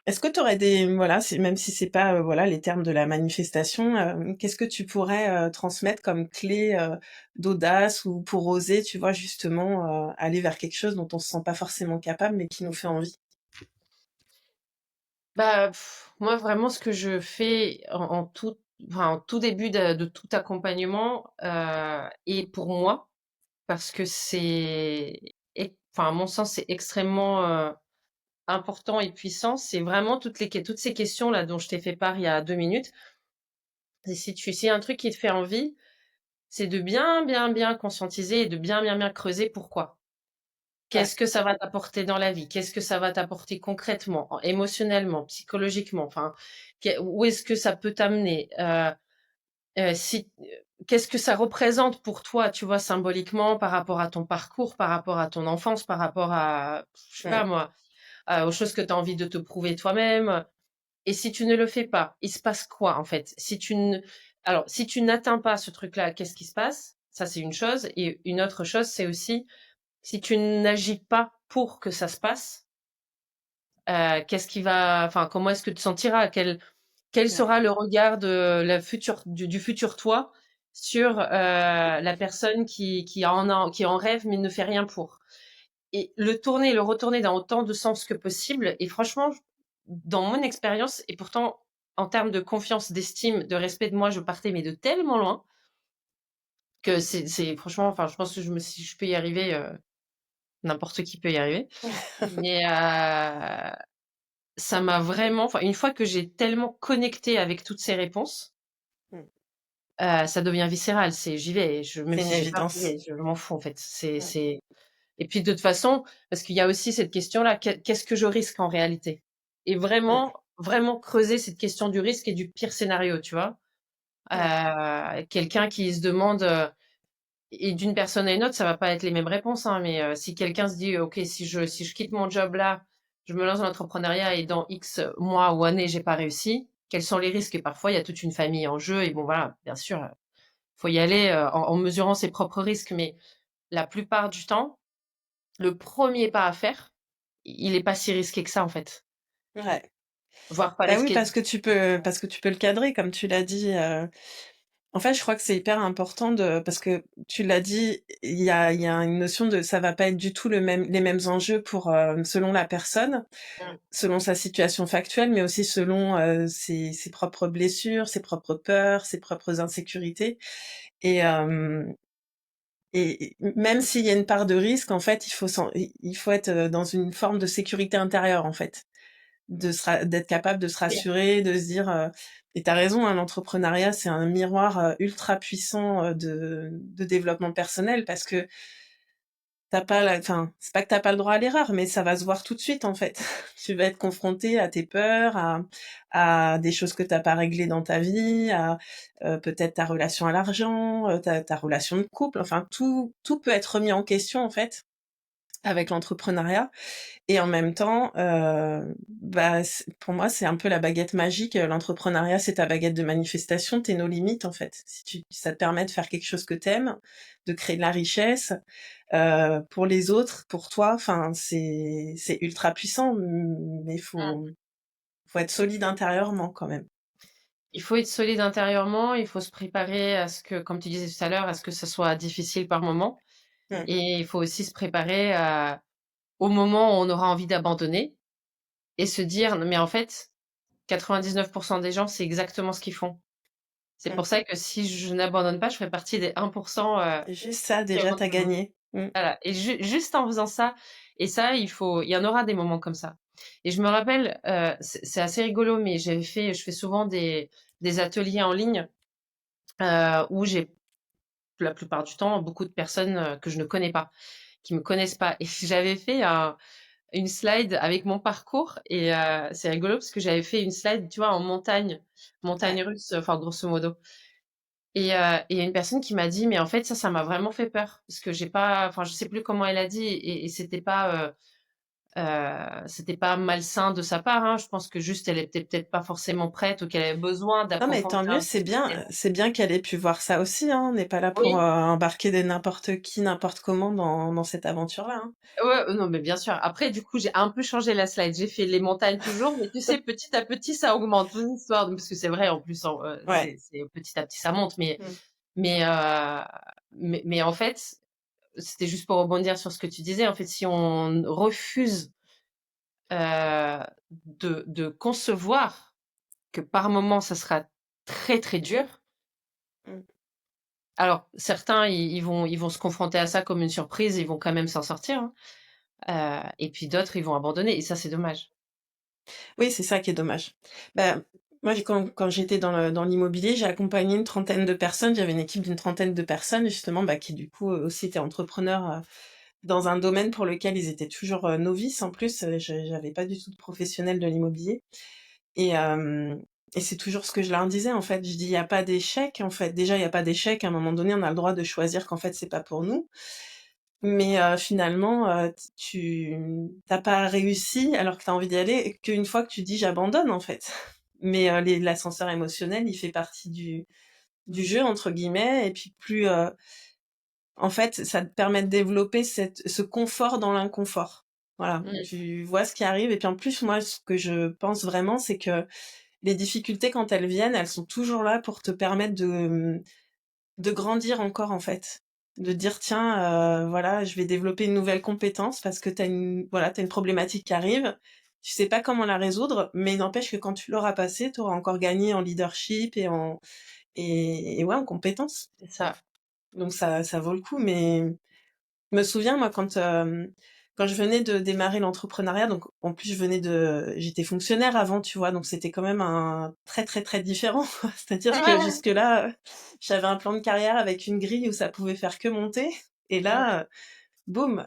est-ce que tu aurais des voilà, même si c'est pas, voilà, les termes de la manifestation, qu'est-ce que tu pourrais, transmettre comme clé, d'audace ou pour oser, tu vois, justement, aller vers quelque chose dont on se sent pas forcément capable, mais qui nous fait envie? Moi vraiment ce que je fais en tout début de tout accompagnement, et pour moi, parce que à mon sens, c'est extrêmement, important et puissant. C'est vraiment toutes ces questions-là dont je t'ai fait part il y a 2 minutes. Et s'il y a un truc qui te fait envie, c'est de bien, bien, bien conscientiser et de bien, bien, bien creuser pourquoi. Ouais, Qu'est-ce que ça va t'apporter dans la vie? Qu'est-ce que ça va t'apporter concrètement, émotionnellement, psychologiquement? Enfin, où est-ce que ça peut t'amener? Si Qu'est-ce que ça représente pour toi, tu vois, symboliquement, par rapport à ton parcours, par rapport à ton enfance, par rapport à, je sais pas ouais, moi, aux choses que tu as envie de te prouver toi-même. Et si tu ne le fais pas, il se passe quoi en fait? Si tu n'atteins pas ce truc-là, qu'est-ce qui se passe? Ça, c'est une chose. Et une autre chose, c'est aussi si tu n'agis pas pour que ça se passe, comment est-ce que tu te sentiras? Quel ouais, sera le regard de du futur toi sur la personne qui en rêve mais ne fait rien pour? Et le retourner dans autant de sens que possible. Et franchement, dans mon expérience et pourtant en termes de confiance, d'estime, de respect de moi, je partais mais de tellement loin que c'est franchement, enfin, je pense que si je peux y arriver, n'importe qui peut y arriver. Mais, ça m'a vraiment enfin, une fois que j'ai tellement connecté avec toutes ces réponses, Mmh. ça devient viscéral. J'y vais, même C'est une si j'ai peur, j'y évidence. vais, je m'en fous en fait. Mmh. Et puis de toute façon, parce qu'il y a aussi cette question-là, qu'est-ce que je risque en réalité? Et Mmh. vraiment, vraiment creuser cette question du risque et du pire scénario, tu vois? Ouais. Quelqu'un qui se demande, et d'une personne à une autre, ça va pas être les mêmes réponses, hein, mais si quelqu'un se dit: «OK, si je quitte mon job là, je me lance dans l'entrepreneuriat et dans X mois ou années, j'ai pas réussi, quels sont les risques?» Et parfois, il y a toute une famille en jeu et bon voilà, bien sûr, faut y aller, en mesurant ses propres risques, mais la plupart du temps, le premier pas à faire, il est pas si risqué que ça, en fait, Ouais. voire pas Bah oui, risqué. parce que tu peux le cadrer comme tu l'as dit, en fait, je crois que c'est hyper important parce que tu l'as dit, il y a une notion de ça va pas être du tout les mêmes enjeux pour, selon la personne, Mmh. selon sa situation factuelle, mais aussi selon, ses propres blessures, ses propres peurs, ses propres insécurités et hem et même s'il y a une part de risque, en fait, il faut être, dans une forme de sécurité intérieure, en fait. D'être capable de se Oui. rassurer, de se dire, et tu raison, hein, l'entrepreneuriat, c'est un miroir, ultra puissant, de développement personnel parce que t'as pas la enfin, c'est pas que t'as pas le droit à l'erreur, mais ça va se voir tout de suite, en fait. Tu vas être confronté à tes peurs, à des choses que t'as pas réglées dans ta vie, à, peut-être ta relation à l'argent, ta relation de couple, enfin tout peut être remis en question, en fait, avec l'entrepreneuriat. Et en même temps, bah, pour moi, c'est un peu la baguette magique, l'entrepreneuriat, c'est ta baguette de manifestation, tu nos limites, en fait. Si ça te permet de faire quelque chose que t'aimes, de créer de la richesse, pour les autres, pour toi, enfin, c'est ultra puissant, mais Mmh. faut être solide intérieurement quand même. Il faut être solide intérieurement, il faut se préparer à ce que, comme tu disais tout à l'heure, à ce que ça soit difficile par moment Mmh, et il faut aussi se préparer au moment où on aura envie d'abandonner et se dire: «Mais en fait, 99 des gens, c'est exactement ce qu'ils font». C'est mmh. pour ça que si je n'abandonne pas, je ferai partie des 1 Et juste ça, qui déjà, t'as retombe. gagné. Mmh, Voilà et juste en faisant ça et ça, il y en aura des moments comme ça et je me rappelle, c'est assez rigolo, mais je fais souvent des ateliers en ligne, où j'ai la plupart du temps beaucoup de personnes, que je ne connais pas, qui me connaissent pas et j'avais fait une slide avec mon parcours et c'est rigolo parce que j'avais fait une slide, tu vois, en montagne ouais. russe, enfin grosso modo et il y a une personne qui m'a dit: «Mais en fait ça m'a vraiment fait peur» parce que j'ai pas enfin je sais plus comment elle a dit et c'était pas malsain de sa part, hein. Je pense que juste elle était peut-être pas forcément prête ou qu'elle avait besoin Non, mais tant d'approfondir mieux, un petit peu ses c'est bien qu'elle ait pu voir ça aussi, hein. On n'est pas là pour, oui, embarquer de n'importe qui, n'importe comment dans cette aventure-là, hein. ouais, non, mais bien sûr. Après, du coup, j'ai un peu changé la slide. J'ai fait les montagnes toujours, mais tu sais, petit à petit, ça augmente. Une histoire, parce que c'est vrai, en plus, Ouais. c'est petit à petit, ça monte, Mmh. mais, euh, mais en fait, c'était juste pour rebondir sur ce que tu disais. En fait, si on refuse de concevoir que par moment, ça sera très très dur. Mmh. Alors, certains, ils vont se confronter à ça comme une surprise, ils vont quand même s'en sortir, hein. Et puis d'autres, ils vont abandonner, et ça, c'est dommage. Oui, c'est ça qui est dommage. Bah, moi, quand j'étais dans l'immobilier, j'ai accompagné une trentaine de personnes. J'avais une équipe d'une trentaine de personnes justement, bah, qui du coup, aussi étaient entrepreneurs, dans un domaine pour lequel ils étaient toujours, novices en plus, j'avais pas du tout de professionnels de l'immobilier et hem et c'est toujours ce que je leur disais en fait. Je dis: «Il y a pas d'échec en fait. Déjà, il y a pas d'échec, à un moment donné, on a le droit de choisir qu'en fait, c'est pas pour nous. Mais finalement, tu pas réussi alors que tu as envie d'y aller qu'une fois que tu dis: «J'abandonne» en fait. Mais l'ascenseur émotionnel, il fait partie du «jeu» entre guillemets et puis en fait, ça te permet de développer ce confort dans l'inconfort. Voilà, Mmh, tu vois ce qui arrive et puis en plus, moi, ce que je pense vraiment, c'est que les difficultés quand elles viennent, elles sont toujours là pour te permettre de grandir encore, en fait. De dire: «Tiens, voilà, je vais développer une nouvelle compétence parce que tu as une problématique qui arrive Tu sais pas comment la résoudre, mais n'empêche que quand tu l'auras passée, tu auras encore gagné en leadership et ouais, en compétences. C'est ça. Donc ça vaut le coup, mais je me souviens, moi, quand je venais de démarrer l'entrepreneuriat, donc en plus j'étais fonctionnaire avant, tu vois, donc c'était quand même un très très très différent. C'est-à-dire que jusque-là, j'avais un plan de carrière avec une grille où ça pouvait faire que monter. Et Mmh, là, boum,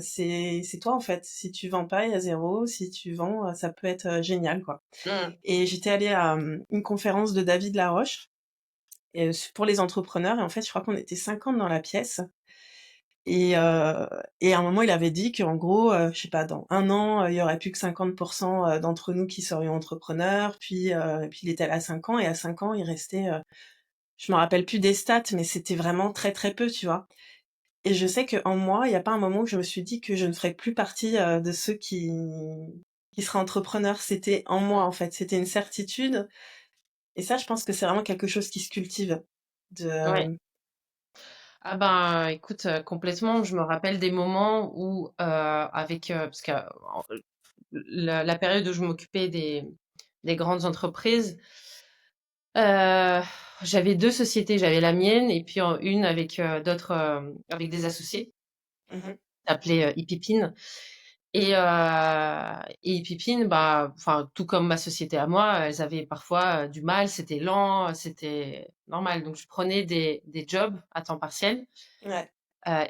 c'est toi en fait. Si tu vends pas, il y a zéro. Si tu vends, ça peut être génial, quoi. mmh. Et j'étais allée à une conférence de David Laroche pour les entrepreneurs. Et en fait, je crois qu'on était 50 dans la pièce. Et, heu et à un moment, il avait dit qu'en gros, je sais pas, dans 1 an, il y aurait plus que 50 d'entre nous qui serions entrepreneurs. Puis il était là à 5 ans et à 5 ans, il restait, je me rappelle plus des stats, mais c'était vraiment très, très peu, tu vois? Et je sais qu'en moi, il y a pas un moment où je me suis dit que je ne ferais plus partie, de ceux qui seraient entrepreneurs. C'était en moi, en fait, c'était une certitude et ça, je pense que c'est vraiment quelque chose qui se cultive. De, Ouais. Ah ben, écoute, complètement. Je me rappelle des moments où, parce que la période où je m'occupais des grandes entreprises, euh, j'avais 2 sociétés. J'avais la mienne et puis une avec d'autres, avec des associés, mmh appelée ePipine. Et ePipine, bah, enfin, tout comme ma société à moi, elles avaient parfois du mal, c'était lent, c'était normal. Donc, je prenais des jobs à temps partiel. ouais,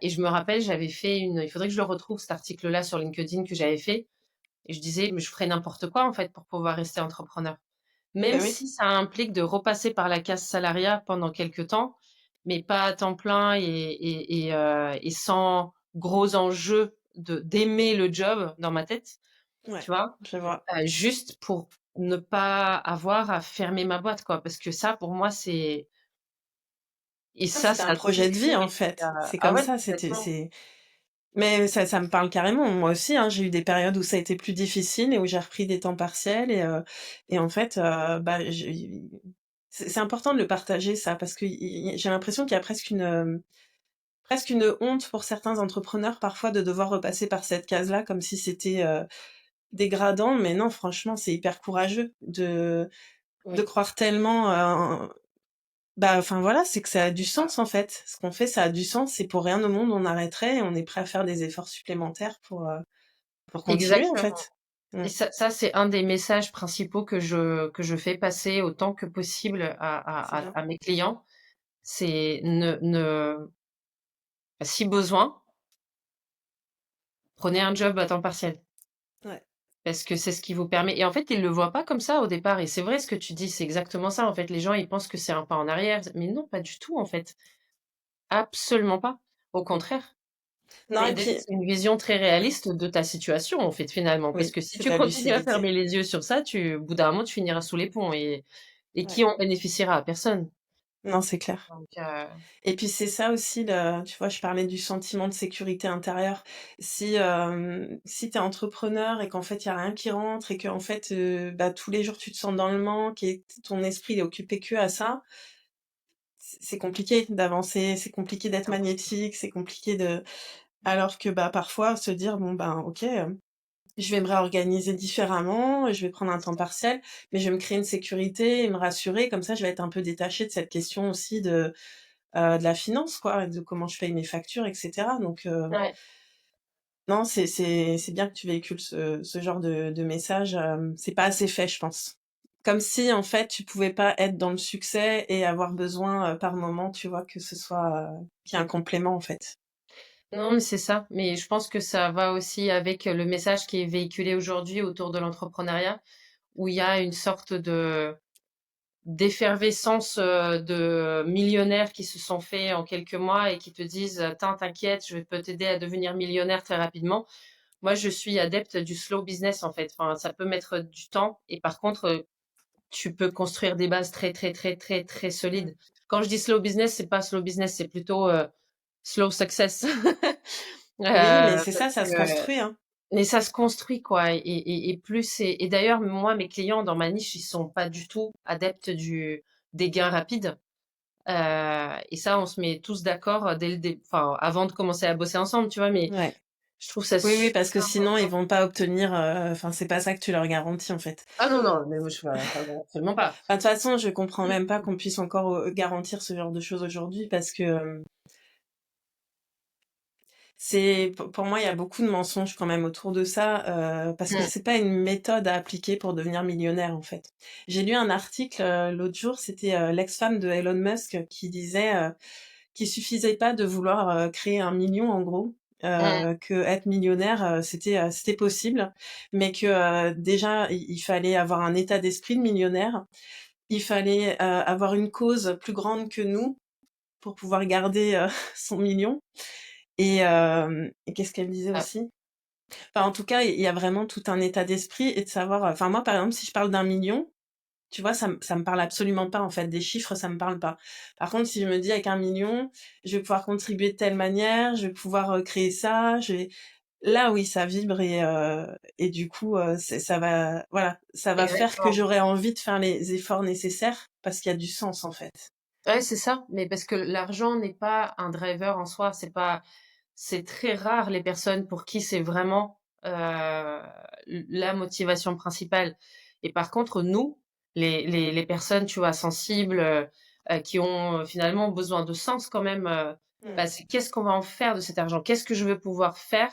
Et je me rappelle, j'avais fait il faudrait que je le retrouve, cet article-là sur LinkedIn que j'avais fait. Et je disais, mais je ferais n'importe quoi, en fait, pour pouvoir rester entrepreneur. Même bah, oui, si ça implique de repasser par la case salariat pendant quelques temps, mais pas à temps plein et sans gros enjeux d'aimer le job dans ma tête, ouais, tu vois? je vois. Juste pour ne pas avoir à fermer ma boîte, quoi. Parce que ça, pour moi, Ça, ça, c'était un ça a projet de toujours vie, en été, fait. C'est ah comme ouais, ça, complètement. mais ça me parle carrément. Moi aussi, hein, j'ai eu des périodes où ça a été plus difficile et où j'ai repris des temps partiels et en fait, bah, c'est important de le partager ça parce que j'ai l'impression qu'il y a presque une honte pour certains entrepreneurs parfois de devoir repasser par cette case-là comme si c'était, dégradant. Mais non, franchement, c'est hyper courageux de Oui, croire tellement, bah, enfin voilà, c'est que ça a du sens en fait. Ce qu'on fait, ça a du sens et pour rien au monde on arrêterait et on est prêt à faire des efforts supplémentaires pour continuer en exactement. fait. Mmh, Et ça, c'est un des messages principaux que je fais passer autant que possible c'est bien. à mes clients. C'est si besoin, prenez un job à temps partiel. Ouais. Parce que c'est ce qui vous permet, et en fait, ils le voient pas comme ça au départ, et c'est vrai ce que tu dis, c'est exactement ça, en fait. Les gens, ils pensent que c'est un pas en arrière, mais non, pas du tout, en fait. Absolument pas. Au contraire. Non et puis C'est une vision très réaliste de ta situation, en fait, finalement. Parce oui, que si c'est de tu la continues à lucidité. fermer les yeux sur ça, au bout d'un moment, tu finiras sous les ponts, et Ouais. qui en bénéficiera? Personne. Non, c'est clair. Donc, Et puis c'est ça aussi le tu vois, je parlais du sentiment de sécurité intérieure. Si tu es entrepreneur et qu'en fait, il y a rien qui rentre et qu'en fait, bah, tous les jours tu te sens dans le manque et ton esprit il est occupé que à ça, c'est compliqué d'avancer, c'est compliqué d'être magnétique, c'est compliqué de alors que, bah, parfois se dire: «Bon, ben, OK, je vais me réorganiser différemment, je vais prendre un temps partiel, mais je vais me créer une sécurité et me rassurer, comme ça je vais être un peu détachée de cette question aussi de la finance quoi, et de comment je paye mes factures et cetera». Donc ouais. non, c'est bien que tu véhicules ce genre de message, c'est pas assez fait, je pense. Comme si, en fait, tu pouvais pas être dans le succès et avoir besoin, par moment, tu vois, que ce soit, qu'il y ait un complément, en fait. Non, mais c'est ça. Mais je pense que ça va aussi avec le message qui est véhiculé aujourd'hui autour de l'entrepreneuriat, où il y a une sorte d'effervescence, de millionnaires qui se sont faits en quelques mois et qui te disent: T'inquiète, je peux t'aider à devenir millionnaire très rapidement». Moi, je suis adepte du slow business, en fait. Enfin, ça peut mettre du temps, et par contre, tu peux construire des bases très, très, très, très, très Mmh. solides. Quand je dis slow business, c'est pas slow business, c'est plutôt, slow success. Oui, mais c'est ça, Parce ça se que construit, hein. mais ça se construit, quoi, et plus et d'ailleurs, moi, mes clients dans ma niche, ils sont pas du tout adeptes des gains rapides. Et ça, on se met tous d'accord dès le enfin, avant de commencer à bosser ensemble, tu vois. Mais Ouais. Je trouve ça Oui, oui, super parce que sinon ils important. vont pas obtenir, enfin, c'est pas ça que tu leur garantis, en fait. Ah non, non, mais moi je absolument pas. Enfin, de toute façon, je comprends même pas qu'on puisse encore, garantir ce genre de choses aujourd'hui parce que, c'est pour moi, il y a beaucoup de mensonges quand même autour de ça, parce que Mmh, c'est pas une méthode à appliquer pour devenir millionnaire, en fait. J'ai lu un article, l'autre jour, c'était, l'ex-femme de Elon Musk qui disait, qu'il suffisait pas de vouloir, créer 1 million en gros, mmh, qu'être millionnaire, c'était possible, mais que, déjà il fallait avoir un état d'esprit de millionnaire. Il fallait, avoir une cause plus grande que nous pour pouvoir garder, son million et qu'est-ce qu'elle disait ah, aussi? Enfin, en tout cas, il y a vraiment tout un état d'esprit et de savoir, enfin moi, par exemple, si je parle d'1 million, tu vois, ça me parle absolument pas, en fait. Des chiffres, ça me parle pas. Par contre, si je me dis avec 1 million, je vais pouvoir contribuer de telle manière, je vais pouvoir, créer ça, je vais là, oui, ça vibre et du coup, ça va voilà, ça va faire que exactement. j'aurai envie de faire les efforts nécessaires parce qu'il y a du sens, en fait. Ouais, c'est ça, mais parce que l'argent n'est pas un driver en soi, c'est très rare les personnes pour qui c'est vraiment, la motivation principale et par contre nous, les personnes, tu vois, sensibles, qui ont, finalement besoin de sens quand même, Mmh. bah, c'est qu'est-ce qu'on va en faire de cet argent? Qu'est-ce que je vais pouvoir faire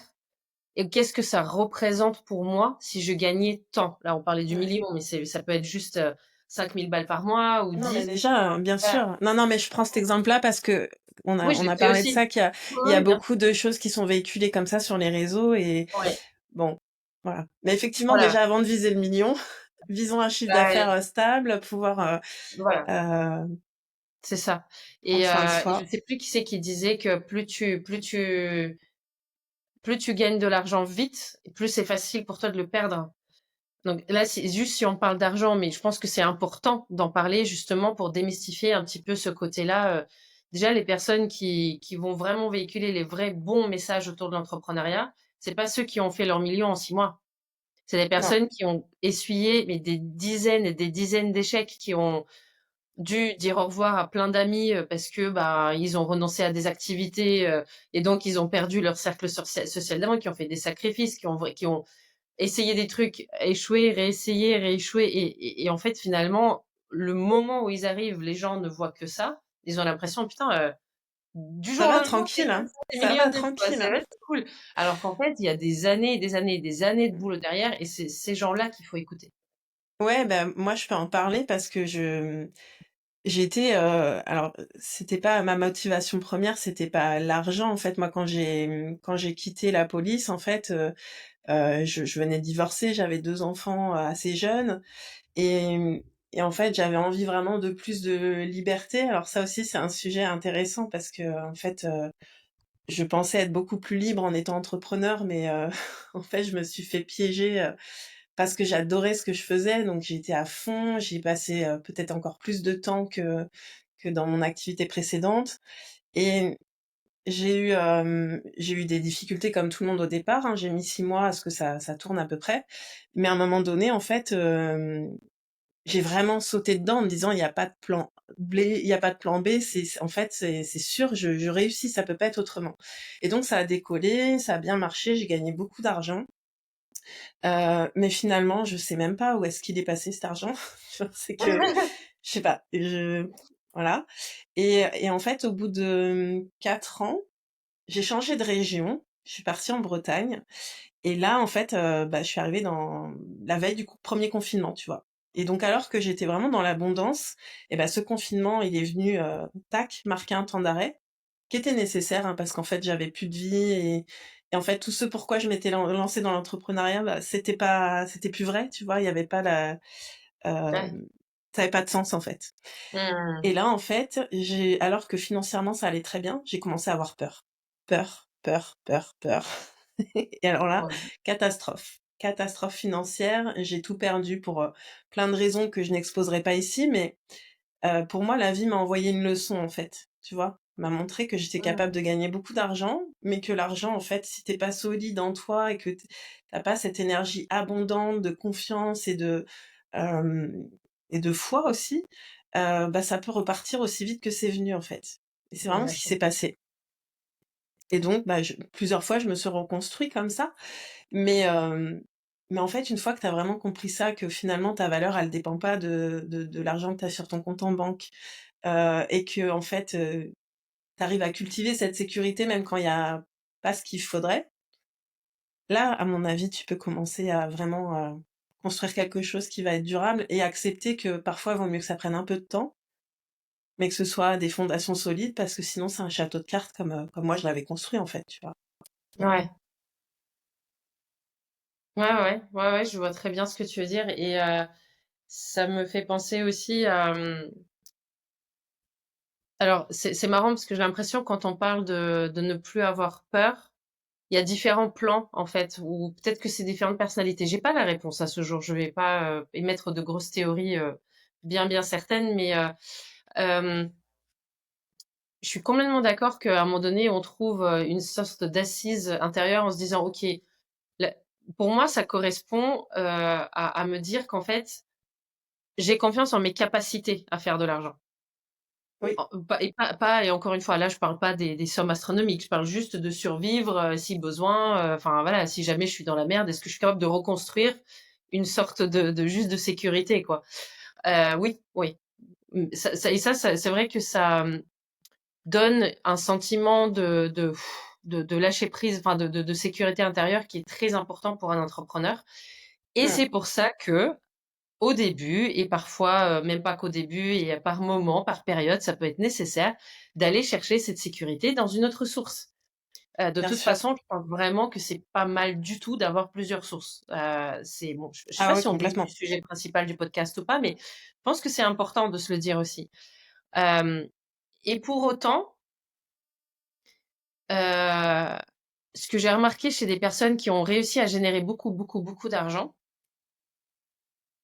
et qu'est-ce que ça représente pour moi si je gagnais tant? Là, on parlait du Ouais. million, mais ça peut être juste, 5 000 balles par mois ou Non, mais 10. déjà, bien Voilà. sûr. Non, non, mais je prends cet exemple-là parce que Oui, je on le a sais parlé de aussi. ça, qu'il y a Oui, bien sûr. beaucoup de choses qui sont véhiculées comme ça sur les réseaux et Oui, bon, voilà. Mais effectivement, voilà. déjà, avant de viser le million, visons un chiffre Bah, d'affaires, stable, pouvoir, voilà. heu, C'est ça prendre soin de et je soi. sais plus qui c'est qui disait que plus tu gagnes de l'argent vite, plus c'est facile pour toi de le perdre. Donc là, c'est juste si on parle d'argent, mais je pense que c'est important d'en parler justement pour démystifier un petit peu ce côté-là. Déjà, les personnes qui vont vraiment véhiculer les vrais bons messages autour de l'entrepreneuriat, c'est pas ceux qui ont fait leur million en 6 mois. C'est des Non. personnes qui ont essuyé mais des dizaines et des dizaines d'échecs, qui ont dû dire au revoir à plein d'amis, parce que, bah, ils ont renoncé à des activités, et donc ils ont perdu leur cercle social d'avant, qui ont fait des sacrifices, qui ont essayé des trucs, échoué, réessayé, rééchoué et en fait, finalement, le moment où ils arrivent, les gens ne voient que ça. Ils ont l'impression: «Putain, du Ça jour au va lendemain, tranquille, hein. tu es Ça va millionnaire, quoi, tranquille, c'est hein. ouais, c'est cool». Alors qu'en fait, il y a des années, des années, des années de boulot derrière et c'est ces gens-là qu'il faut écouter. Ouais, bah, moi, je peux en parler parce que j'étais, alors, c'était pas ma motivation première, c'était pas l'argent, en fait. Moi, quand j'ai quitté la police, en fait, je venais de divorcer, j'avais 2 enfants, assez jeunes et en fait, j'avais envie vraiment de plus de liberté. Alors ça aussi, c'est un sujet intéressant parce que en fait, je pensais être beaucoup plus libre en étant entrepreneur, mais en fait, je me suis fait piéger, parce que j'adorais ce que je faisais, donc j'étais à fond. J'y passé, peut-être encore plus de temps que dans mon activité précédente et j'ai eu des difficultés comme tout le monde au départ, hein. J'ai mis 6 mois à ce que ça tourne à peu près, mais à un moment donné, en fait, j'ai vraiment sauté dedans en me disant: «Il y a pas de plan B, il y a pas de plan B, en fait, c'est sûr, je réussis, ça peut pas être autrement» et donc ça a décollé, ça a bien marché, j'ai gagné beaucoup d'argent, mais finalement, je sais même pas où est-ce qu'il est passé cet argent. C'est que je sais pas, voilà et en fait, au bout de, 4 ans, j'ai changé de région, je suis partie en Bretagne et là, en fait, bah, je suis arrivée dans la veille du 1er confinement, tu vois? Et donc alors que j'étais vraiment dans l'abondance et bah, ce confinement, il est venu, tac, marquer un temps d'arrêt qui était nécessaire, hein, parce qu'en fait, j'avais plus de vie et en fait, tout ce pourquoi je m'étais lancée dans l'entrepreneuriat, bah, c'était plus vrai, tu vois? Il y avait pas Ouais. ça avait pas de sens, en fait. Mmh. Et là, en fait, alors que financièrement ça allait très bien, j'ai commencé à avoir peur. Peur, peur, peur, peur. Et alors là, Ouais. catastrophe. Catastrophe financière, j'ai tout perdu pour, plein de raisons que je n'exposerai pas ici, mais, pour moi, la vie m'a envoyé une leçon, en fait, tu vois? M'a montré que j'étais Mmh. capable de gagner beaucoup d'argent, mais que l'argent, en fait, si tu pas solide en toi et que tu pas cette énergie abondante de confiance hem et de foi aussi, bah, ça peut repartir aussi vite que c'est venu, en fait. Et c'est vraiment ce qui s'est Exactement. passé. et donc bah, plusieurs fois, je me suis reconstruit comme ça. Mais, mais en fait, une fois que tu as vraiment compris ça, que finalement ta valeur, elle dépend pas de l'argent que tu as sur ton compte en banque, et que en fait, tu arrives à cultiver cette sécurité même quand il y a pas ce qu'il faudrait. Là, à mon avis, tu peux commencer à vraiment, construire quelque chose qui va être durable et accepter que parfois, il vaut mieux que ça prenne un peu de temps, mais que ce soit des fondations solides parce que sinon c'est un château de cartes comme moi je l'avais construit en fait, tu vois? Ouais. Ouais, je vois très bien ce que tu veux dire et ça me fait penser aussi à, alors c'est marrant parce que j'ai l'impression quand on parle de ne plus avoir peur, il y a différents plans en fait, ou peut-être que c'est différentes personnalités. J'ai pas la réponse à ce jour. Je vais pas émettre de grosses théories bien certaines, mais je suis complètement d'accord qu'à un moment donné, on trouve une sorte d'assise intérieure en se disant, ok, la- pour moi, ça correspond à me dire qu'en fait, j'ai confiance en mes capacités à faire de l'argent. Oui. Et encore une fois, là, je parle pas des sommes astronomiques. Je parle juste de survivre si besoin. Enfin voilà, si jamais je suis dans la merde, est-ce que je suis capable de reconstruire une sorte de juste de sécurité, quoi. Oui, oui. C'est vrai que ça donne un sentiment de lâcher prise, enfin de sécurité intérieure qui est très important pour un entrepreneur. Et Mmh. c'est pour ça que au début et parfois, même pas qu'au début et par moment, par période, ça peut être nécessaire d'aller chercher cette sécurité dans une autre source. De Bien toute sûr. façon, je pense vraiment que c'est pas mal du tout d'avoir plusieurs sources. C'est bon, je sais Ah pas oui, si on dévie du complètement. sujet principal du podcast ou pas, mais je pense que c'est important de se le dire aussi. Hem et pour autant, heu, ce que j'ai remarqué chez des personnes qui ont réussi à générer beaucoup d'argent,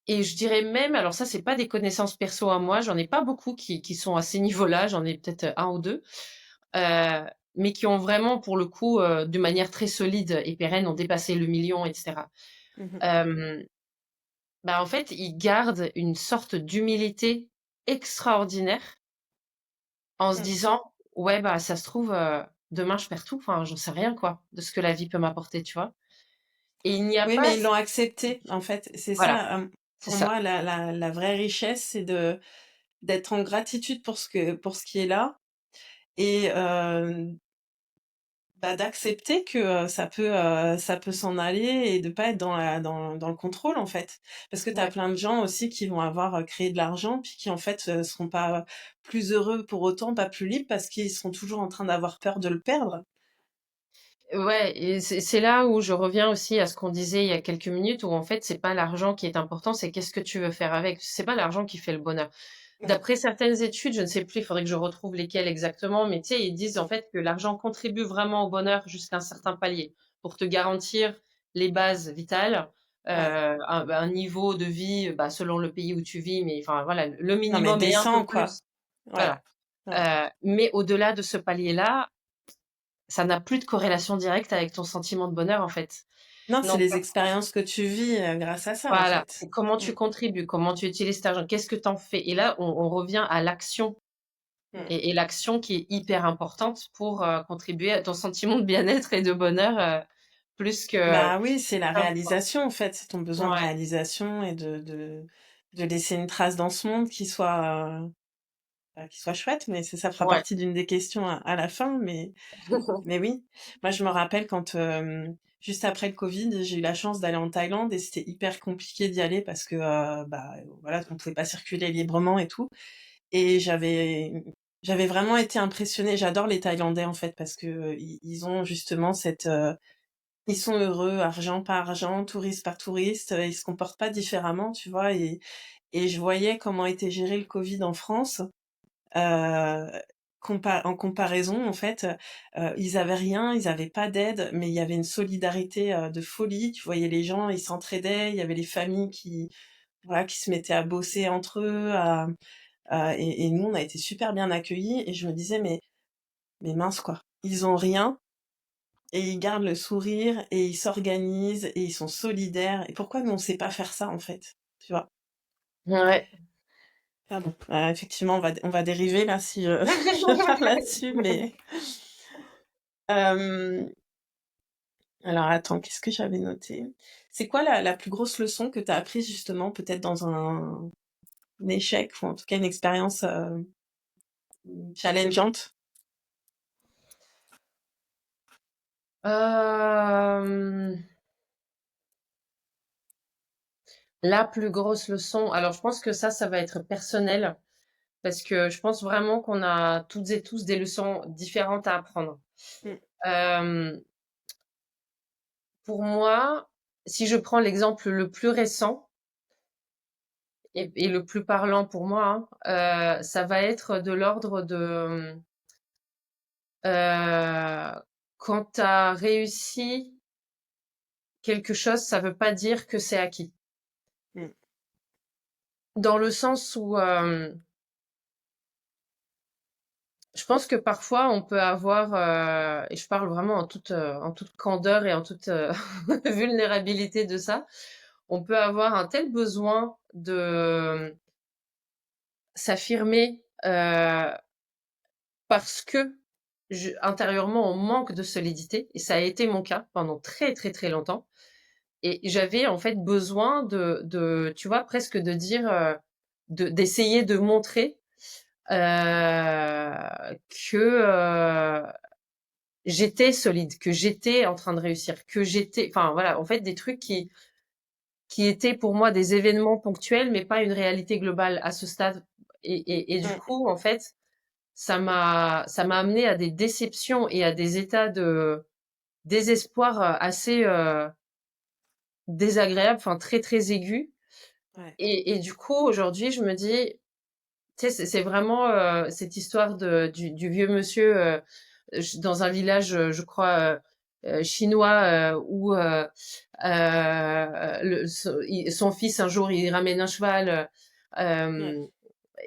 et je dirais même, alors ça, c'est pas des connaissances perso à moi, j'en ai pas beaucoup qui sont à ces niveaux-là, j'en ai peut-être un ou deux, euh, mais qui ont vraiment, pour le coup, de manière très solide et pérenne, ont dépassé le million, etc. Mmh. Euh, Bah, en fait, ils gardent une sorte d'humilité extraordinaire en se Mmh. disant, ouais, bah, ça se trouve, demain, je perds tout, enfin, j'en sais rien, quoi, de ce que la vie peut m'apporter, tu vois. Et il n'y a Oui, pas, mais ils l'ont accepté, en fait. C'est voilà, ça, c'est pour ça. moi, la vraie richesse, c'est d'être en gratitude pour ce qui est là et bah, d'accepter que, ça peut s'en aller et de pas être dans le contrôle, en fait. Parce que tu as Ouais. plein de gens aussi qui vont avoir, créé de l'argent, puis qui, en fait, seront pas plus heureux pour autant, pas plus libres, parce qu'ils seront toujours en train d'avoir peur de le perdre. Ouais, et c'est là où je reviens aussi à ce qu'on disait il y a quelques minutes, où en fait, c'est pas l'argent qui est important, c'est qu'est-ce que tu veux faire avec. C'est pas l'argent qui fait le bonheur. Ouais. D'après certaines études, je ne sais plus, il faudrait que je retrouve lesquelles exactement, mais tu sais, ils disent en fait que l'argent contribue vraiment au bonheur jusqu'à un certain palier pour te garantir les bases vitales, Ouais. un niveau de vie, bah, selon le pays où tu vis, mais enfin voilà, le Non, mais minimum et un peu descends, quoi. plus. Ouais. Voilà. Ouais. Mais au-delà de ce palier-là, ça n'a plus de corrélation directe avec ton sentiment de bonheur, en fait. Non, c'est Donc, les expériences que tu vis, grâce à ça, en voilà, fait. c'est comment Mmh. tu contribues, comment tu utilises cet argent, qu'est-ce que tu en fais? Et là, on revient à l'action Mmh. et l'action qui est hyper importante pour, contribuer à ton sentiment de bien-être et de bonheur, plus que Bah, oui, c'est la plein de fois. réalisation, en fait. C'est ton besoin de Ouais. réalisation et de laisser une trace dans ce monde qui soit chouette, mais ça fera Ouais. partie d'une des questions à la fin, mais oui. Moi, je me rappelle quand, juste après le covid, j'ai eu la chance d'aller en Thaïlande et c'était hyper compliqué d'y aller parce que, bah, voilà, on pouvait pas circuler librement et tout et j'avais vraiment été impressionnée. J'adore les Thaïlandais, en fait, parce que, ils ont justement ils sont heureux, argent par argent, touriste par touriste, ils se comportent pas différemment, tu vois? Et je voyais comment était géré le covid en France. Heu, en comparaison, en fait, ils avaient rien, ils avaient pas d'aide, mais il y avait une solidarité, de folie. Tu voyais les gens, ils s'entraidaient, il y avait les familles qui, voilà, qui se mettaient à bosser entre eux, et nous, on a été super bien accueillis et je me disais: «Mais mince, quoi, ils ont rien et ils gardent le sourire et ils s'organisent et ils sont solidaires et pourquoi nous, on sait pas faire ça, en fait?» Tu vois? Ouais. Ah bon, effectivement, on va dériver là si, je parle là-dessus, mais Hem, alors attends, qu'est-ce que j'avais noté? C'est quoi la plus grosse leçon que tu as apprise justement peut-être dans un échec ou en tout cas une expérience, challengeante? Hem, la plus grosse leçon, alors je pense que ça va être personnel, parce que je pense vraiment qu'on a toutes et tous des leçons différentes à apprendre. Mmh, Hem, pour moi, si je prends l'exemple le plus récent et le plus parlant pour moi, hein, ça va être de l'ordre de, quand tu as réussi quelque chose, ça veut pas dire que c'est acquis. mmh, Dans le sens où, je pense que parfois on peut avoir, et je parle vraiment en toute candeur et en toute, vulnérabilité de ça, on peut avoir un tel besoin de s'affirmer, parce que intérieurement, on manque de solidité et ça a été mon cas pendant très, très, très longtemps et j'avais en fait besoin tu vois, presque de dire, d'essayer de montrer, que, j'étais solide, que j'étais en train de réussir, que j'étais enfin voilà, en fait des trucs qui étaient pour moi des événements ponctuels, mais pas une réalité globale à ce stade et du mmh, coup, en fait, ça m'a amené à des déceptions et à des états de désespoir, assez, désagréables, enfin très, très aigus ouais, et du coup, aujourd'hui, je me dis, tu sais, c'est vraiment, cette histoire du vieux monsieur, dans un village, je crois, chinois, où son fils un jour il ramène un cheval ouais,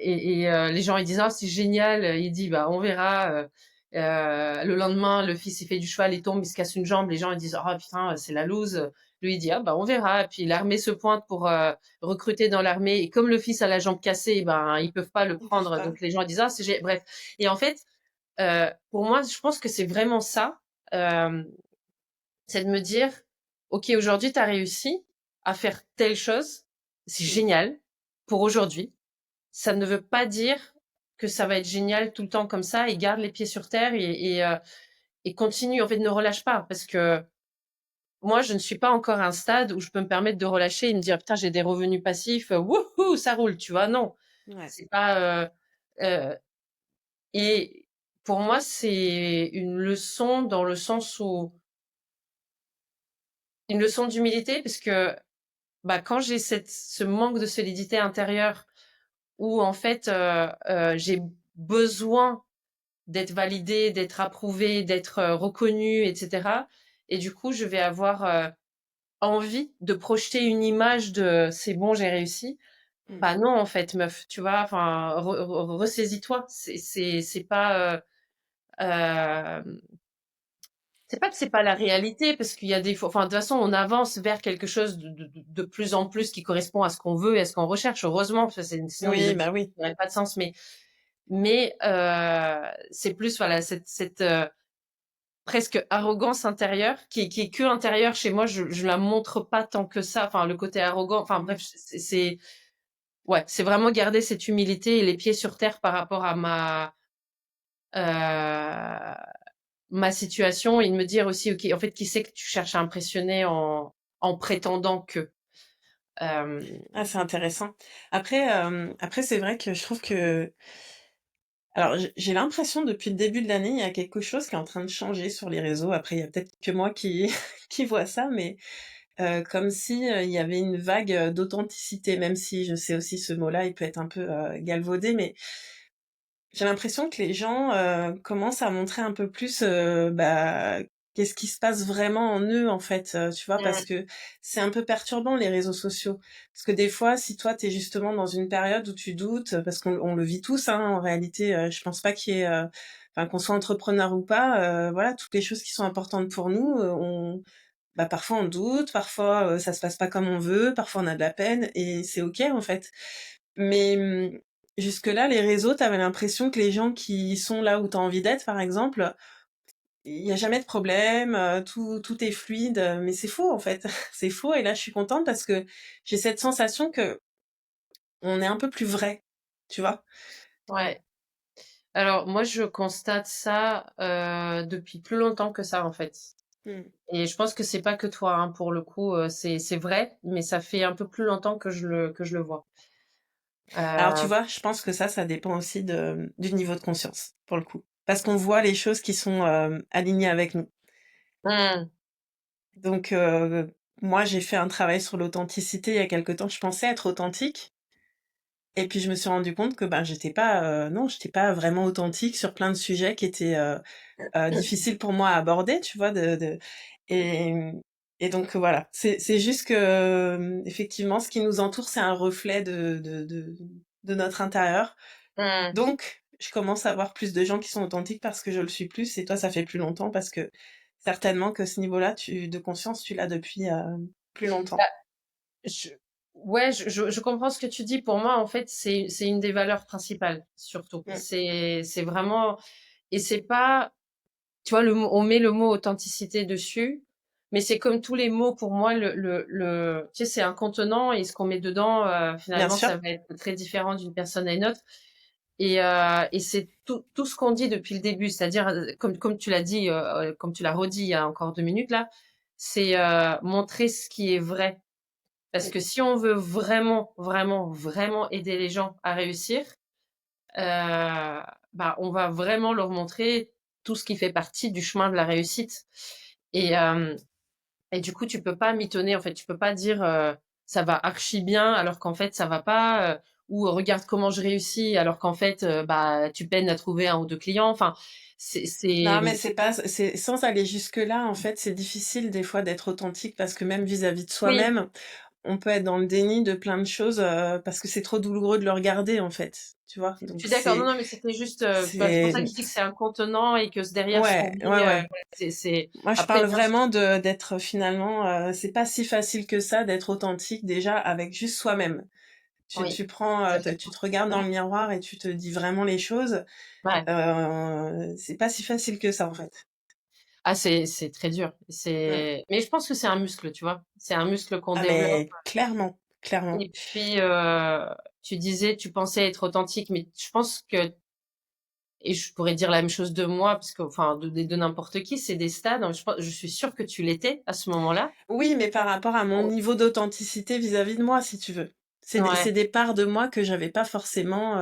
les gens ils disent ah c'est génial, il dit bah on verra. Le lendemain le fils il fait du cheval, il tombe, il se casse une jambe, les gens ils disent ah putain c'est la loose. Lui il dit ah bah on verra. Et puis l'armée se pointe pour recruter dans l'armée et comme le fils a la jambe cassée, ben ils peuvent pas le ils peuvent prendre. pas. Donc les gens ils disent ah bref. Et en fait pour moi, je pense que c'est vraiment ça, euh, c'est de me dire, ok, aujourd'hui, tu as réussi à faire telle chose, c'est Mmh, génial pour aujourd'hui. Ça ne veut pas dire que ça va être génial tout le temps comme ça et garde les pieds sur terre et continue, en fait, ne relâche pas parce que moi, je ne suis pas encore à un stade où je peux me permettre de relâcher et me dire, putain, j'ai des revenus passifs, wouhou, ça roule, tu vois, non. ouais, C'est pas, euh, et pour moi, c'est une leçon dans le sens où une leçon d'humilité parce que bah, quand j'ai ce manque de solidité intérieure où en fait j'ai besoin d'être validée, d'être approuvée, d'être reconnue, etc. Et du coup, je vais avoir envie de projeter une image de c'est bon, j'ai réussi. mmh, Bah non, en fait, meuf, tu vois, enfin, ressaisis-toi. C'est pas c'est pas que c'est pas la réalité, parce qu'il y a des fois, enfin, de toute façon, on avance vers quelque chose de plus en plus qui correspond à ce qu'on veut et à ce qu'on recherche, heureusement, parce que sinon les oui, bah objectifs oui, n'auraient pas de sens, mais c'est plus, voilà, cette presque arrogance intérieure qui est que intérieure chez moi, je la montre pas tant que ça, enfin, le côté arrogant, enfin, mmh, bref, ouais, c'est vraiment garder cette humilité et les pieds sur terre par rapport à euh, ma situation et de me dire aussi, ok, en fait, qui c'est que tu cherches à impressionner en prétendant que. Euh, ah, c'est intéressant. Après c'est vrai que je trouve que alors j'ai l'impression depuis le début de l'année, il y a quelque chose qui est en train de changer sur les réseaux. Après, il y a peut-être que moi qui qui vois ça, mais comme si, il y avait une vague, d'authenticité, même si je sais aussi ce mot-là, il peut être un peu, galvaudé, mais j'ai l'impression que les gens, commencent à montrer un peu plus, bah, qu'est-ce qui se passe vraiment en eux, en fait, tu vois? Parce mm, que c'est un peu perturbant les réseaux sociaux. Parce que des fois, si toi, tu es justement dans une période où tu doutes, parce qu'on le vit tous, hein, en réalité, je pense pas qu'il y ait, enfin, qu'on soit entrepreneur ou pas, voilà, toutes les choses qui sont importantes pour nous, on bah, parfois on doute, parfois, ça se passe pas comme on veut, parfois on a de la peine et c'est OK, en fait. Mais, jusque-là, les réseaux, tu avais l'impression que les gens qui sont là où tu as envie d'être, par exemple, il y a jamais de problème, tout est fluide, mais c'est faux en fait. C'est faux et là je suis contente parce que j'ai cette sensation que on est un peu plus vrai, tu vois? Ouais. Alors moi, je constate ça, depuis plus longtemps que ça, en fait. Mmh. Et je pense que c'est pas que toi, hein, pour le coup, c'est vrai, mais ça fait un peu plus longtemps que je le vois. Alors tu Heu, vois, je pense que ça dépend aussi du niveau de conscience, pour le coup. Parce qu'on voit les choses qui sont, alignées avec nous. mmh, Donc moi j'ai fait un travail sur l'authenticité il y a quelque temps. Je pensais être authentique et puis je me suis rendu compte que, ben, j'étais pas, non, j'étais pas vraiment authentique sur plein de sujets qui étaient, difficiles pour moi à aborder, tu vois? De et et donc voilà. C'est juste que, effectivement, ce qui nous entoure, c'est un reflet de notre intérieur. mmh. Donc, je commence à voir plus de gens qui sont authentiques parce que je le suis plus et toi, ça fait plus longtemps parce que certainement que ce niveau-là, tu de conscience, tu l'as depuis, plus longtemps. Bah, je ouais, je comprends ce que tu dis. Pour moi, en fait, c'est une des valeurs principales, surtout. Mmh. C'est vraiment et c'est pas tu vois, le mot on met le mot authenticité dessus, mais c'est comme tous les mots pour moi, tu sais, c'est un contenant et ce qu'on met dedans, Bien finalement, sûr. ça va être très différent d'une personne à une autre et c'est tout ce qu'on dit depuis le début, c'est-à-dire, comme tu l'as dit, comme tu l'as redit il y a encore 2 minutes là, c'est, montrer ce qui est vrai. Parce Mmh. que si on veut vraiment, vraiment, vraiment aider les gens à réussir, bah, on va vraiment leur montrer tout ce qui fait partie du chemin de la réussite et hem et du coup, tu peux pas mitonner, en fait. Tu peux pas dire, «Ça va archi bien», alors qu'en fait, ça va pas, ou «Regarde comment je réussis», alors qu'en fait, bah, tu peines à trouver un ou 2 clients. Enfin, c'est Non, mais c'est pas c'est sans aller jusque-là, en fait, c'est difficile des fois d'être authentique parce que même vis-à-vis de oui, soi-même, on peut être dans le déni de plein de choses, parce que c'est trop douloureux de le regarder, en fait, tu vois? je Donc suis d'accord. Non, non, mais c'était juste, bah, c'est pour c'est ça que je dis que c'est un contenant et que derrière ce qu'on ouais, met, ouais, ouais. voilà, c'est Moi, je après parle bien sûr vraiment de d'être finalement, c'est pas si facile que ça d'être authentique déjà avec juste soi-même. oui, Tu prends, ça fait tu te regardes dans le miroir et tu te dis vraiment les choses, ouais. c'est pas si facile que ça, en fait. Ah, c'est très dur. Mmh. Mais je pense que c'est un muscle, tu vois? C'est un muscle qu'on Ah développe mais clairement, clairement. et puis, tu disais, tu pensais être authentique, mais je pense que et je pourrais dire la même chose de moi parce que enfin de n'importe qui, c'est des stades, hein. Je suis sûre que tu l'étais à ce moment-là. Oui, mais par rapport à mon Ou niveau d'authenticité vis-à-vis de moi, si tu veux. ouais. C'est des parts de moi que j'avais pas forcément,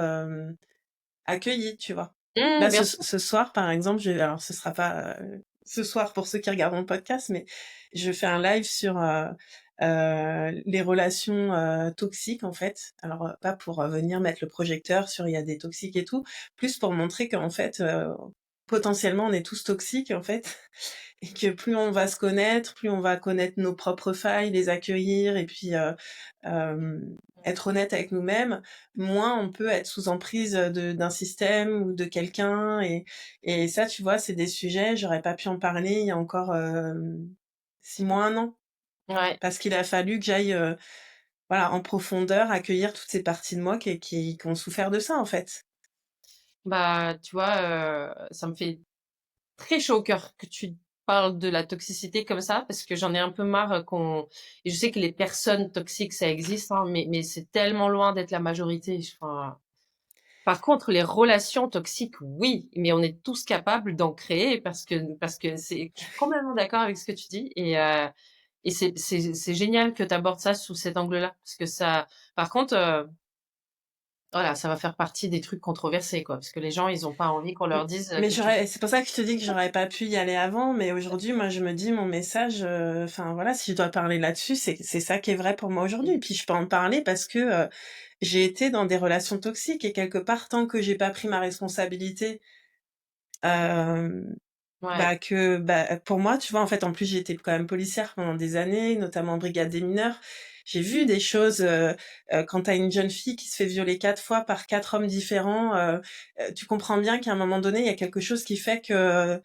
accueillies, tu vois? Mmh, Là, bien sûr. ce soir, par exemple, alors ce sera pas, ce soir pour ceux qui regardent mon podcast, mais je fais un live sur, les relations, toxiques, en fait. Alors, pas pour, venir mettre le projecteur sur il y a des toxiques et tout, plus pour montrer qu'en fait, potentiellement, on est tous toxiques, en fait. Et que plus on va se connaître, plus on va connaître nos propres failles, les accueillir et puis, être honnête avec nous-mêmes, moins on peut être sous emprise, d'un système ou de quelqu'un et ça, tu vois, c'est des sujets, j'aurais pas pu en parler il y a encore, 6 mois, 1 an. Ouais. Parce qu'il a fallu que j'aille, voilà, en profondeur, accueillir toutes ces parties de moi qui ont souffert de ça, en fait. Bah, tu vois, ça me fait très chaud au cœur que tu parles de la toxicité comme ça parce que j'en ai un peu marre, qu'on et je sais que les personnes toxiques, ça existe, hein, mais c'est tellement loin d'être la majorité. Enfin, par contre, les relations toxiques, oui, mais on est tous capables d'en créer parce que je suis complètement d'accord avec ce que tu dis et c'est génial que tu abordes ça sous cet angle-là parce que ça par contre, voilà, ça va faire partie des trucs controversés, quoi, parce que les gens, ils ont pas envie qu'on Mmh, leur dise, mais que tu fais c'est pour ça que je te dis que j'aurais pas pu y aller avant, mais aujourd'hui, moi, je me dis mon message, enfin, voilà, si je dois parler là-dessus, c'est ça qui est vrai pour moi aujourd'hui. Et puis je peux en parler parce que, j'ai été dans des relations toxiques et quelque part, tant que j'ai pas pris ma responsabilité, hem, ouais, bah, pour moi, tu vois, en fait, en plus, j'ai été quand même policière pendant des années, notamment en brigade des mineurs. J'ai vu des choses, quand tu as une jeune fille qui se fait violer 4 fois par 4 hommes différents, tu comprends bien qu'à un moment donné, il y a quelque chose qui fait que,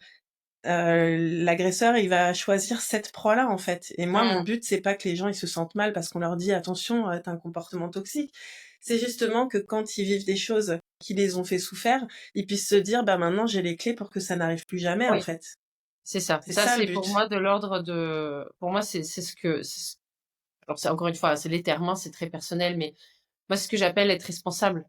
l'agresseur, il va choisir cette proie-là, en fait. Et moi, mon mmh, but, c'est pas que les gens, ils se sentent mal parce qu'on leur dit: «Attention, tu un comportement toxique». C'est justement que quand ils vivent des choses qui les ont fait souffrir, ils puissent se dire: «Bah, maintenant, j'ai les clés pour que ça n'arrive plus jamais», en oui, fait. c'est ça. C'est Ça, ça le c'est pour but. moi de l'ordre de pour moi, c'est ce que alors c'est encore une fois, c'est les termes, hein, c'est très personnel, mais moi, c'est ce que j'appelle être responsable.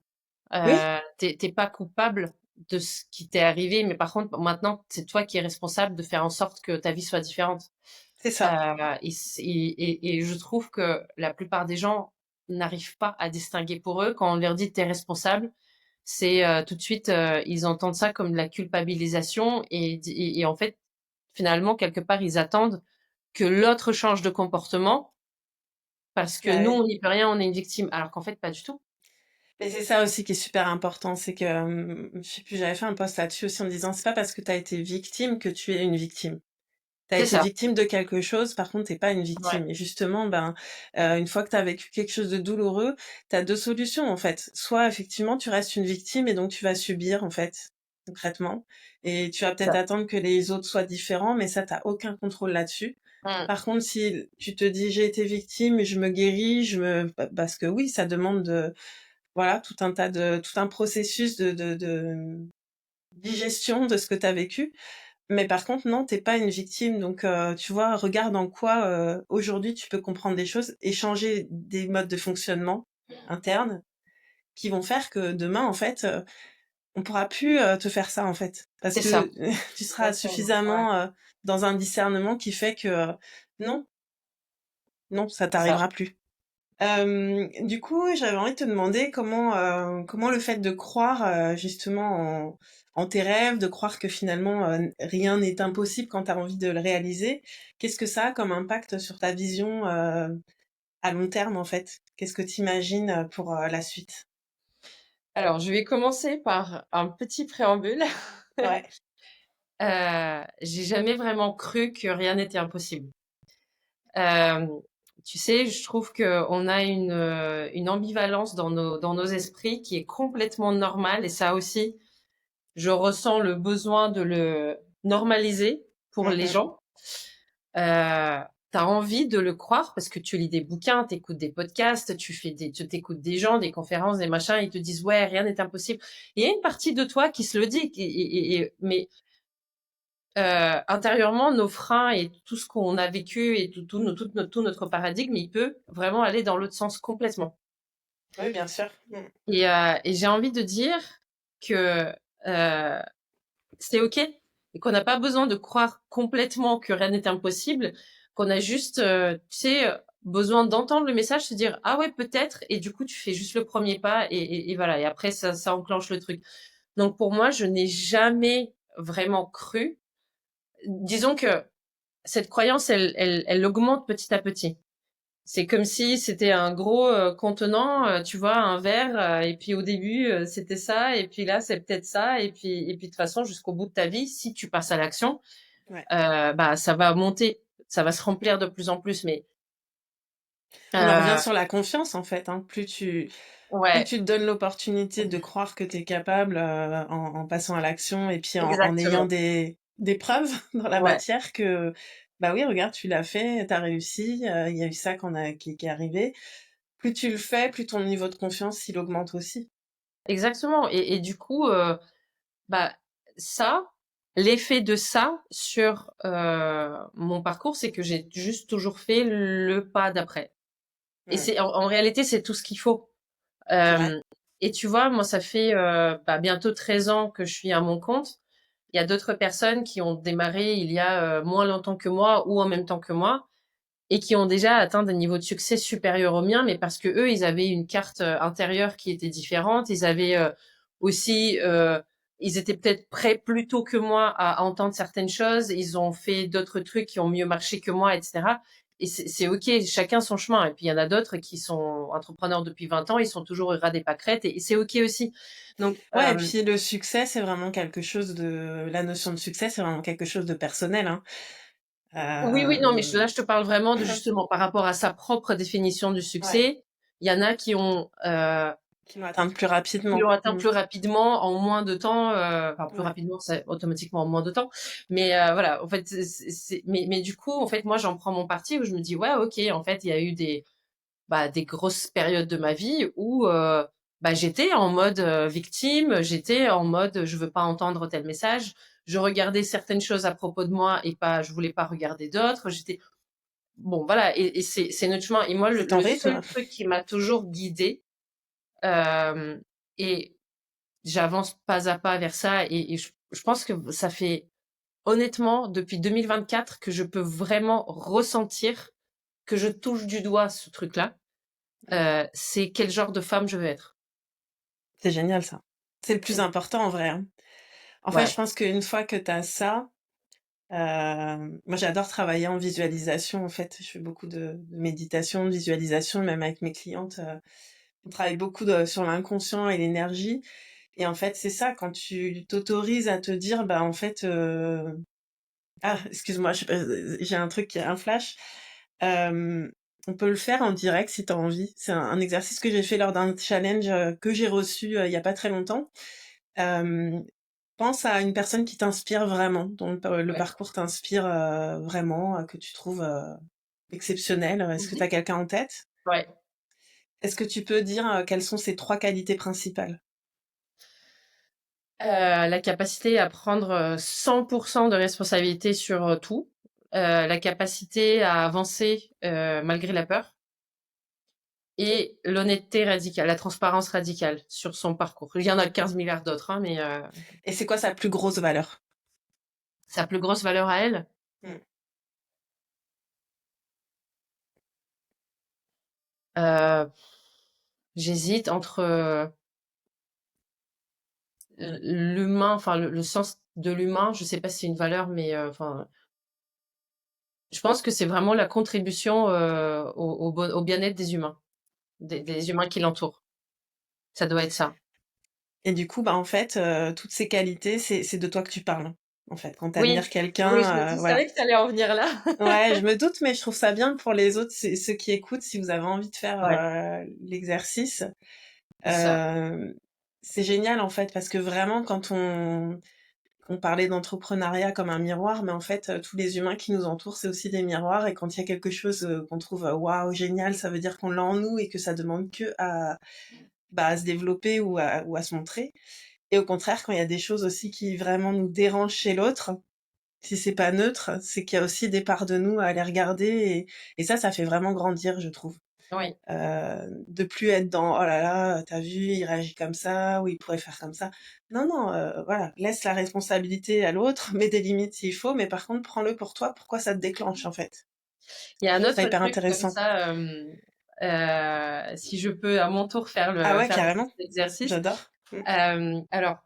Oui, Tu pas coupable de ce qui t'est arrivé, mais par contre, maintenant, c'est toi qui es responsable de faire en sorte que ta vie soit différente. c'est ça. Et je trouve que la plupart des gens n'arrivent pas à distinguer pour eux. Quand on leur dit: «Tu es responsable», c'est, tout de suite, ils entendent ça comme de la culpabilisation et en fait, finalement, quelque part, ils attendent que l'autre change de comportement parce que nous, Ouais. on n'y peut rien, on est une victime. Alors qu'en fait, pas du tout. Et c'est ça aussi qui est super important, c'est que, je sais plus, j'avais fait un post là-dessus aussi en disant: «C'est pas parce que tu as été victime que tu es une victime». Tu as C'est été ça. victime de quelque chose, par contre, tu pas une Ouais, victime et justement, ben, une fois que tu as vécu quelque chose de douloureux, tu as 2 solutions, en fait. Soit effectivement, tu restes une victime et donc tu vas subir, en fait, concrètement et tu vas c'est peut-être ça. attendre que les autres soient différents, mais ça, tu aucun contrôle là-dessus. Mmh. Par contre, si tu te dis: «J'ai été victime et je me guéris, je me» parce que oui, ça demande de voilà, tout un processus de digestion de ce que tu as vécu. Mais par contre, non, t'es pas une victime. Donc, tu vois, regarde en quoi, aujourd'hui, tu peux comprendre des choses et changer des modes de fonctionnement internes qui vont faire que demain, en fait, on pourra plus, te faire ça, en fait. Parce C'est ça. que tu seras Exactement. Ouais, suffisamment, dans un discernement qui fait que, non, non, ça c'est ça. t'arrivera plus. Du coup, j'avais envie de te demander comment le fait de croire, justement en tes rêves, de croire que finalement, rien n'est impossible quand tu as envie de le réaliser, qu'est-ce que ça a comme impact sur ta vision, à long terme, en fait? Qu'est-ce que tu imagines, pour, la suite? Alors, je vais commencer par un petit préambule. Ouais. J'ai jamais vraiment cru que rien n'était impossible. Hem, Tu sais, je trouve qu'on a une ambivalence dans nos esprits qui est complètement normale et ça aussi, je ressens le besoin de le normaliser pour les Mmh. gens. Tu envie de le croire parce que tu lis des bouquins, tu écoutes des podcasts, tu t'écoutes des gens, des conférences, des machins, ils te disent: «Ouais, rien n'est impossible». Il y a une partie de toi qui se le dit mais intérieurement, nos freins et tout ce qu'on a vécu et tout notre paradigme, il peut vraiment aller dans l'autre sens complètement. Oui, bien sûr. Mmh. Et j'ai envie de dire que, heu, c'est OK et qu'on n'a pas besoin de croire complètement que rien n'est impossible, qu'on a juste, tu sais, besoin d'entendre le message, se dire: «Ah ouais, peut-être» et du coup, tu fais juste le premier pas et voilà et après ça enclenche le truc. Donc pour moi, je n'ai jamais vraiment cru. Disons que cette croyance, elle augmente petit à petit. C'est comme si c'était un gros, contenant, tu vois, un verre, et puis au début, c'était ça et puis là, c'est peut-être ça et puis de toute façon jusqu'au bout de ta vie, si tu passes à l'action, Ouais. bah, ça va monter, ça va se remplir de plus en plus mais On en revient heu, sur la confiance, en fait, hein. Plus ouais, tu te donnes l'opportunité de croire que tu es capable, en passant à l'action et puis en ayant exactement, des preuves dans la ouais, matière que, bah, oui, regarde, tu l'as fait, tu as réussi, il y a eu ça qui est arrivé. Plus tu le fais, plus ton niveau de confiance, il augmente aussi. exactement et du coup, bah, ça, l'effet de ça sur, mon parcours, c'est que j'ai juste toujours fait le pas d'après. Et Mmh, c'est en réalité, c'est tout ce qu'il faut. c'est vrai. Hem Et tu vois, moi, ça fait, bah, bientôt 13 ans que je suis à mon compte. Il y a d'autres personnes qui ont démarré il y a, moins longtemps que moi ou en même temps que moi et qui ont déjà atteint des niveaux de succès supérieurs aux miens, mais parce qu'eux, ils avaient une carte, intérieure qui était différente. Ils avaient, aussi, ils étaient peut-être prêts plus tôt que moi à entendre certaines choses. Ils ont fait d'autres trucs qui ont mieux marché que moi et cetera et c'est OK, chacun son chemin et puis il y en a d'autres qui sont entrepreneurs depuis 20 ans, ils sont toujours au ras des pâquerettes et c'est OK aussi. Donc Ouais et puis le succès, c'est vraiment quelque chose de la notion de succès, c'est vraiment quelque chose de personnel, hein. oui, oui, non, mais Hem, là, je te parle vraiment de justement par rapport à sa propre définition du ouais, succès. Il y en a qui ont, qui l'ont atteindre plus qui rapidement. l'ont atteint Mmh, plus rapidement, en moins de temps, enfin plus ouais. rapidement, c'est automatiquement en moins de temps. Mais voilà, en fait, mais du coup, en fait, moi, j'en prends mon parti où je me dis: «Ouais, OK, en fait, il y a eu des grosses périodes de ma vie où, bah, j'étais en mode, victime, j'étais en mode, je veux pas entendre tel message, je regardais certaines choses à propos de moi et pas, je voulais pas regarder d'autres. J'étais bon, voilà, et c'est notre chemin. Et moi, C'est ton le seul rythme. truc qui m'a toujours guidée, euh, et j'avance pas à pas vers ça, et je pense que ça fait honnêtement depuis 2024 que je peux vraiment ressentir que je touche du doigt ce truc-là. C'est quel genre de femme je veux être. C'est génial ça. C'est le plus Et important en vrai, hein. En fait, je ouais, pense qu'une fois que tu as ça, moi j'adore travailler en visualisation en fait. Je fais beaucoup de méditation, de visualisation, même avec mes clientes, on travaille beaucoup sur l'inconscient et l'énergie. Et en fait, c'est ça, quand tu t'autorises à te dire, bah en fait, ah, excuse-moi, j'ai un truc, un flash. On peut le faire en direct si tu as envie. C'est un exercice que j'ai fait lors d'un challenge que j'ai reçu il y a pas très longtemps. Euh, Pense à une personne qui t'inspire vraiment, dont le ouais, parcours t'inspire vraiment, que tu trouves exceptionnel. Est-ce que tu mhm, as quelqu'un en tête? ouais. Est-ce que tu peux dire quelles sont ses trois qualités principales? La capacité à prendre 100% de responsabilité sur tout, la capacité à avancer malgré la peur, et l'honnêteté radicale, la transparence radicale sur son parcours. Il y en a 15 milliards d'autres, hein, mais Et c'est quoi sa plus grosse valeur? sa plus grosse valeur à elle, Hmm. euh, j'hésite entre l'humain, enfin le sens de l'humain. Je sais pas si c'est une valeur, mais enfin, je pense que c'est vraiment la contribution au bien-être des humains, des humains qui l'entourent. Ça doit être ça. Et du coup, bah en fait, toutes ces qualités, c'est de toi que tu parles, hein, en fait. Quand tu admires Oui, oui, je me quelqu'un, dis, voilà. savais que tu allais en venir là. Ouais, je me doute, mais je trouve ça bien pour les autres, ceux qui écoutent, si vous avez envie de faire Ouais, l'exercice. c'est ça. Euh, c'est génial en fait, parce que vraiment, quand on parlait d'entrepreneuriat comme un miroir, mais en fait, tous les humains qui nous entourent, c'est aussi des miroirs. Et quand il y a quelque chose qu'on trouve waouh, génial, ça veut dire qu'on l'a en nous et que ça demande que bah, à se développer ou à se montrer. Et au contraire, quand il y a des choses aussi qui vraiment nous dérangent chez l'autre, si c'est pas neutre, c'est qu'il y a aussi des parts de nous à aller regarder. Et ça fait vraiment grandir, je trouve. Oui, De plus être dans oh là là, t'as vu, il réagit comme ça, ou il pourrait faire comme ça. Non, non, voilà, laisse la responsabilité à l'autre, mets des limites s'il faut, mais par contre, prends-le pour toi, pourquoi ça te déclenche en fait. il y a Je un trouve ça autre hyper truc comme intéressant. ça. Si je peux à mon tour faire Ah ouais, faire carrément, l'exercice. j'adore. Mm. Alors,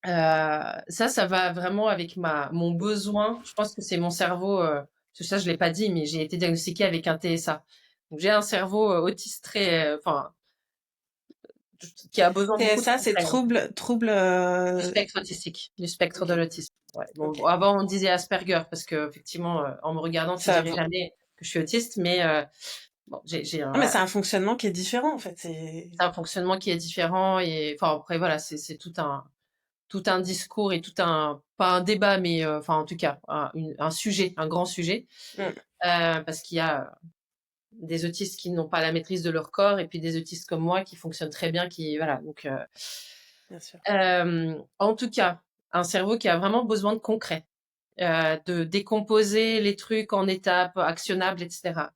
ça va vraiment avec mon besoin. Je pense que c'est mon cerveau. Parce que ça, je l'ai pas dit, mais j'ai été diagnostiquée avec un TSA. Donc j'ai un cerveau autiste très, enfin, qui a besoin beaucoup de TSA, c'est conseils, en fait. trouble, Du spectre autistique, du spectre de ok, l'autisme. Ouais. Bon, ok. avant on disait Asperger parce que effectivement, en me regardant, tu Ça, dirais jamais que je suis autiste, mais bon, j'ai un, ah, mais c'est voilà, un fonctionnement qui est différent en fait. c'est un fonctionnement qui est différent, et enfin après voilà, c'est tout un discours et tout un, pas un débat, mais enfin en tout cas un sujet, un grand sujet, Mm, parce qu'il y a des autistes qui n'ont pas la maîtrise de leur corps, et puis des autistes comme moi qui fonctionnent très bien, qui voilà, donc bien sûr. en tout cas un cerveau qui a vraiment besoin de concret, de décomposer les trucs en étapes actionnables, etc.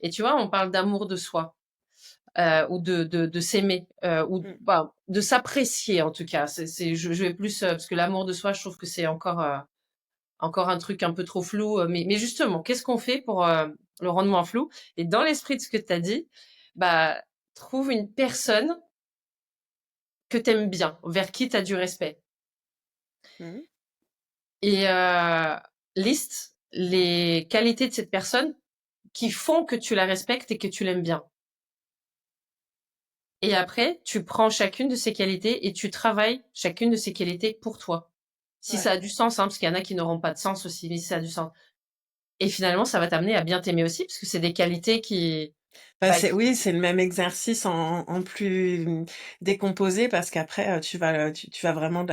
Et tu vois, on parle d'amour de soi, ou de s'aimer, ou Mm. bah, de s'apprécier en tout cas. Je vais plus, parce que l'amour de soi, je trouve que c'est encore un truc un peu trop flou. Mais justement, qu'est-ce qu'on fait pour le rendre moins flou? Et dans l'esprit de ce que tu as dit, bah, trouve une personne que t'aimes bien, vers qui tu as du respect. Mm. Et liste les qualités de cette personne qui font que tu la respectes et que tu l'aimes bien. Et après, tu prends chacune de ces qualités et tu travailles chacune de ces qualités pour toi. Si Ouais. ça a du sens, hein, parce qu'il y en a qui n'auront pas de sens aussi, mais si ça a du sens. Et finalement, ça va t'amener à bien t'aimer aussi, parce que c'est des qualités qui, Bah, bah, oui, c'est le même exercice en plus décomposé parce qu'après, tu vas vraiment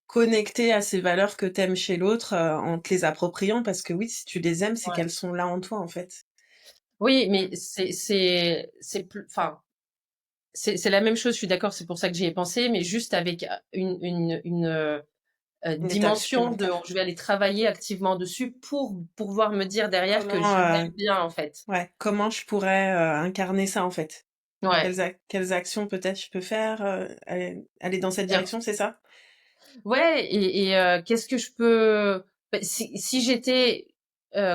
connecter à ces valeurs que t'aimes chez l'autre en te les appropriant parce que oui, si tu les aimes, c'est ouais. qu'elles sont là en toi en fait. Oui, mais Mm. c'est plus, enfin, c'est la même chose. Je suis d'accord. C'est pour ça que j'y ai pensé, mais juste avec Une étape dimension de supplémentaire. je vais aller travailler activement dessus pour pouvoir me dire derrière que Comment, je m'aime bien, en fait. ouais, comment je pourrais, incarner ça, en fait? Ouais, Quelles actions peut-être je peux faire, aller dans cette bien direction, c'est ça? ouais qu'est-ce que je peux si j'étais,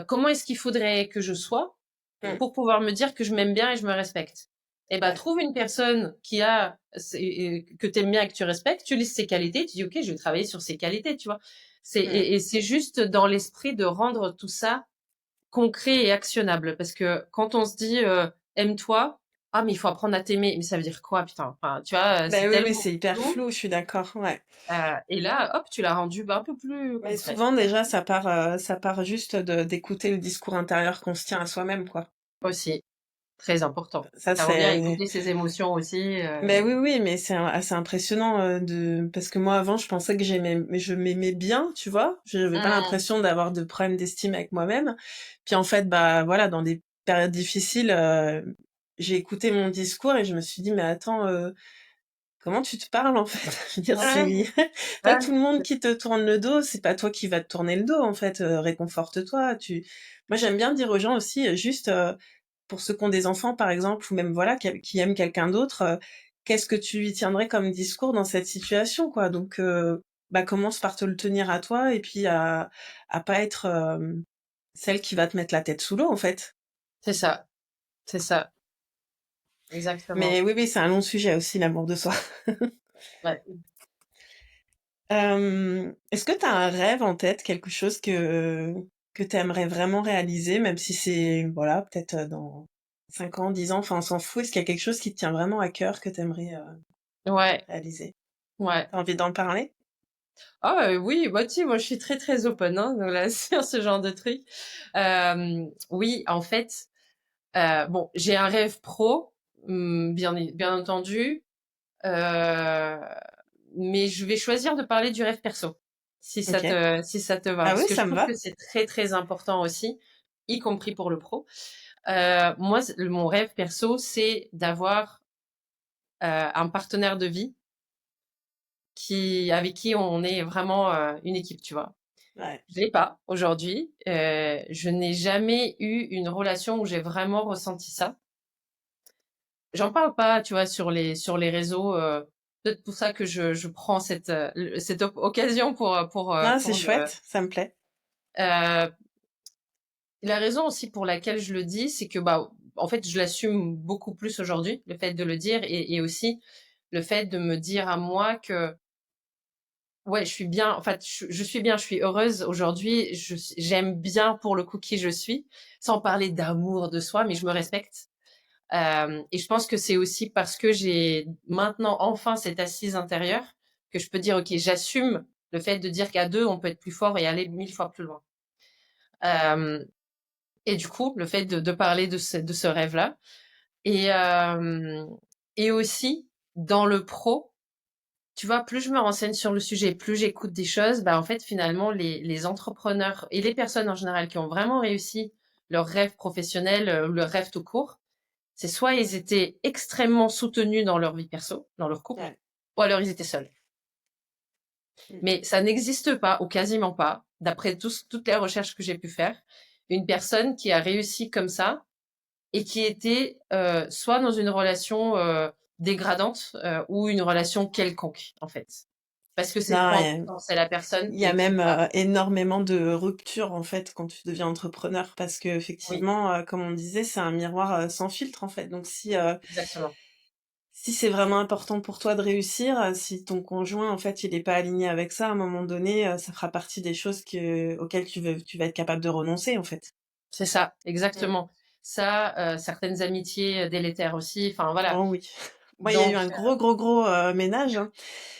comment est-ce qu'il faudrait que je sois Mmh, pour pouvoir me dire que je m'aime bien et je me respecte? Et bah, ouais. trouve une personne qui a que tu aimes bien et que tu respectes, tu listes ses qualités, tu dis: «OK, je vais travailler sur ses qualités», tu vois? Mmh. C'est juste dans l'esprit de rendre tout ça concret et actionnable. Parce que quand on se dit, «Aime-toi», ah, mais il faut apprendre à t'aimer. Mais ça veut dire quoi, putain? Enfin, tu vois, c'est Bah, oui, oui, tellement c'est hyper flou. flou, je suis d'accord, ouais. Et là, hop, tu l'as rendu, bah, un peu plus Mais concret. souvent déjà ça part juste de d'écouter le discours intérieur qu'on se tient à soi-même, quoi. Aussi, très important. Ça Ça revient à c'est écouter ses émotions aussi, Mais oui, oui, mais c'est assez impressionnant, parce que moi avant je pensais que je m'aimais bien, tu vois? Je n'avais pas mmh, l'impression d'avoir de problème d'estime avec moi-même. Puis en fait, bah, voilà, dans des périodes difficiles, j'ai écouté mon discours et je me suis dit: «Mais attends, comment tu te parles en fait?» Je veux dire, ouais, c'est tu ouais, tout le monde qui te tourne le dos, c'est pas toi qui va te tourner le dos en fait, réconforte-toi. Moi j'aime bien dire aux gens aussi, juste, pour ceux qui ont des enfants par exemple ou même voilà qui aiment quelqu'un d'autre, qu'est-ce que tu lui tiendrais comme discours dans cette situation quoi? Donc bah, commence par te le tenir à toi et puis à pas être, celle qui va te mettre la tête sous l'eau en fait. c'est ça, c'est ça, exactement. Mais oui, oui, c'est un long sujet aussi l'amour de soi. Ouais. Est-ce que tu as un rêve en tête, quelque chose que tu aimerais vraiment réaliser, même si c'est, voilà, peut-être, dans 5 ans, 10 ans, enfin, on s'en fout. Est-ce qu'il y a quelque chose qui te tient vraiment à cœur que tu aimerais, Ouais, réaliser? ouais. Tu as envie d'en parler? Ah, oui, bah, tu sais, moi, je suis très, très open, hein, donc là, sur ce genre de truc. Oui, en fait, bon, j'ai un rêve pro, bien entendu, heu, mais je vais choisir de parler du rêve perso, OK. si ça te va. Ah Parce oui, que je ça me trouve que va. c'est très, très important aussi, y compris pour le pro. Moi, mon rêve perso, c'est d'avoir, un partenaire de vie avec qui on est vraiment, une équipe, tu vois? Ouais. Je l'ai pas aujourd'hui, je n'ai jamais eu une relation où j'ai vraiment ressenti ça. J'en parle pas, tu vois, sur les réseaux, peut-être pour ça que je prends cette occasion Non, c'est pour le chouette, ça me plaît. heu, la raison aussi pour laquelle je le dis, c'est que, bah, en fait, je l'assume beaucoup plus aujourd'hui, le fait de le dire et aussi le fait de me dire à moi que, ouais, je suis bien, en fait, je suis bien, je suis heureuse aujourd'hui, j'aime bien pour le coup qui je suis, sans parler d'amour de soi, mais je me respecte. Et je pense que c'est aussi parce que j'ai maintenant enfin cette assise intérieure que je peux dire: «OK, j'assume le fait de dire qu'à 2 on peut être plus fort et aller 1000 fois plus loin». Hem et du coup, le fait de parler de ce rêve-là et et aussi dans le pro, tu vois, plus je me renseigne sur le sujet, plus j'écoute des choses, bah, en fait, finalement, les entrepreneurs et les personnes en général qui ont vraiment réussi leur rêve professionnel, ou leur rêve tout court, c'est soit ils étaient extrêmement soutenus dans leur vie perso, dans leur couple, Ouais. ou alors ils étaient seuls. Mmh. Mais ça n'existe pas, ou quasiment pas, d'après toutes les recherches que j'ai pu faire, une personne qui a réussi comme ça et qui était soit dans une relation dégradante ou une relation quelconque, en fait. Parce que c'est trop Non, important, c'est la personne il y a qui même, va. énormément de ruptures, en fait, quand tu deviens entrepreneur parce Oui, qu'effectivement, comme on disait, c'est un miroir, sans filtre, en fait. Donc exactement. si c'est vraiment important pour toi de réussir, si ton conjoint, en fait, il est pas aligné avec ça, à un moment donné, ça fera partie des choses auxquelles tu vas être capable de renoncer, en fait. C'est ça, Mmh. exactement. Ça, certaines amitiés délétères aussi, enfin voilà. Oh oui. Moi, il y a eu Donc, un gros, gros, gros, ménage, hein,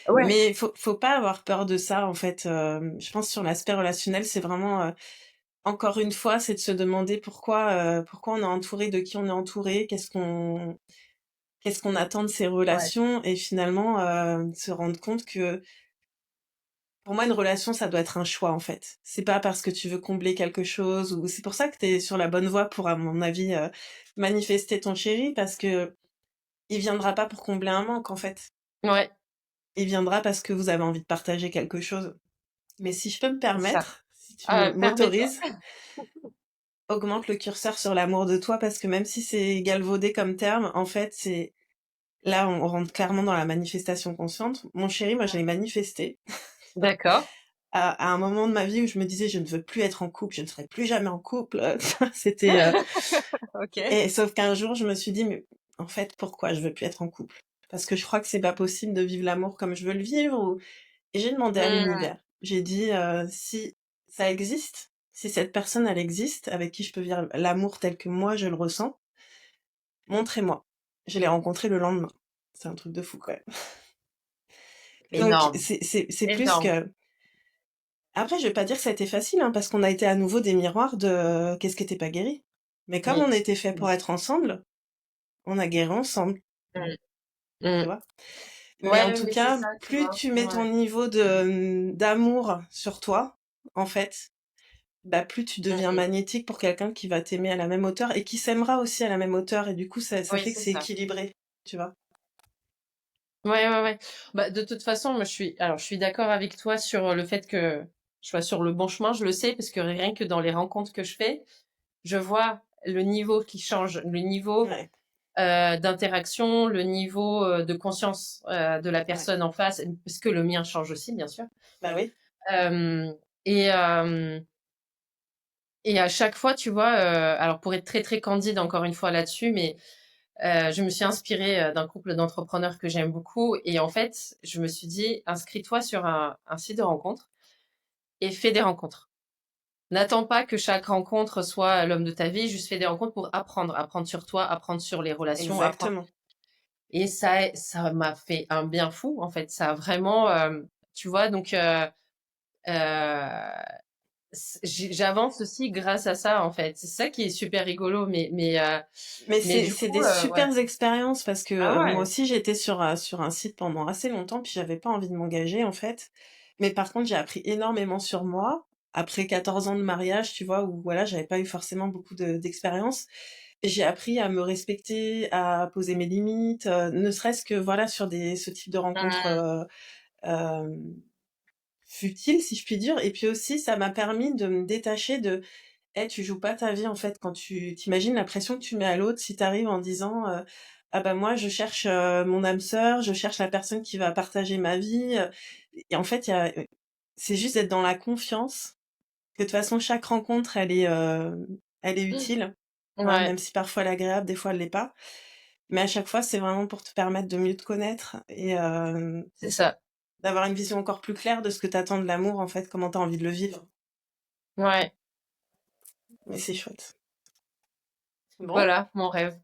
ouais, mais faut pas avoir peur de ça, en fait, je pense sur l'aspect relationnel, c'est vraiment, encore une fois, c'est de se demander pourquoi on est entouré, de qui on est entouré, qu'est-ce qu'on attend de ces ouais, relations et finalement, se rendre compte que pour moi, une relation, ça doit être un choix, en fait. C'est pas parce que tu veux combler quelque chose ou c'est pour ça que tu es sur la bonne voie pour, à mon avis, manifester ton chéri parce que il viendra pas pour combler un manque, en fait. ouais, Il viendra parce que vous avez envie de partager quelque chose. Mais si je peux me C'est ça. permettre, si tu me Permets-toi. m'autorises, augmente le curseur sur l'amour de toi parce que même si c'est galvaudé comme terme, en fait, c'est là, on rentre clairement dans la manifestation consciente. Mon chéri, moi, je l'ai manifesté D'accord. à un moment de ma vie où je me disais, je ne veux plus être en couple, je ne serai plus jamais en couple. C'était OK. et sauf qu'un jour, je me suis dit, mais en fait, pourquoi je veux plus être en couple? Parce que je crois que c'est pas possible de vivre l'amour comme je veux le vivre. Et j'ai demandé à Mmh. l'univers. J'ai dit, si ça existe, si cette personne, elle existe, avec qui je peux vivre l'amour tel que moi je le ressens, montrez-moi. Je l'ai rencontré le lendemain. C'est un truc de fou quand même. Donc Énorme, c'est plus énorme. que après je vais pas dire que ça a été facile, hein, parce qu'on a été à nouveau des miroirs de qu'est-ce qui était pas guéri. Mais comme Oui. on était fait pour Oui. être ensemble, on a guéri ensemble, Mmh. tu Mmh. vois? Mais en Ouais, tout mais c'est cas, ça, tu plus vois? tu mets ton Ouais. niveau de, d'amour sur toi, en fait, bah, plus tu deviens Mmh. magnétique pour quelqu'un qui va t'aimer à la même hauteur et qui s'aimera aussi à la même hauteur et du coup ça Oui, fait que c'est c'est ça. équilibré, tu vois? Ouais, ouais, ouais. Bah, de toute façon, moi, je suis d'accord avec toi sur le fait que je sois sur le bon chemin. Je le sais parce que rien que dans les rencontres que je fais, je vois le niveau qui change, le niveau Ouais, d'interaction, le niveau de conscience de la ouais. personne en face, parce que le mien change aussi, bien sûr. Bah oui. Euh, et, euh, et à chaque fois, tu vois, alors pour être très très candide encore une fois là-dessus, mais je me suis inspirée d'un couple d'entrepreneurs que j'aime beaucoup. Et en fait, je me suis dit, inscris-toi sur un site de rencontre et fais des rencontres. N'attends pas que chaque rencontre soit l'homme de ta vie, juste fais des rencontres pour apprendre, apprendre sur toi, apprendre sur les relations, apprendre. Exactement. Et ça m'a fait un bien fou, en fait. Ça a vraiment, tu vois, donc euh, j'avance aussi grâce à ça, en fait. C'est ça qui est super rigolo, Mais mais c'est du c'est coup, des ouais. supers expériences parce que, Ah moi ouais. aussi j'étais sur un site pendant assez longtemps, puis j'avais pas envie de m'engager en fait. Mais par contre, j'ai appris énormément sur moi. Après 14 ans de mariage, tu vois, où voilà, j'avais pas eu forcément beaucoup d'expérience. Et j'ai appris à me respecter, à poser mes limites, ne serait-ce que voilà sur ce type de rencontres, Mmh. hem, futiles si je puis dire. Et puis aussi ça m'a permis de me détacher de eh, tu joues pas ta vie en fait quand tu t'imagines la pression que tu mets à l'autre si tu arrives en disant, «Ah bah moi je cherche, mon âme sœur, je cherche la personne qui va partager ma vie», et en fait il y a, c'est juste d'être dans la confiance que de toute façon chaque rencontre elle est utile, hein, Ouais, même si parfois elle est agréable, des fois elle l'est pas. Mais à chaque fois c'est vraiment pour te permettre de mieux te connaître et c'est ça. d'avoir une vision encore plus claire de ce que tu attends de l'amour en fait, comment tu as envie de le vivre. Ouais, Mais c'est chouette. Bon, voilà mon rêve.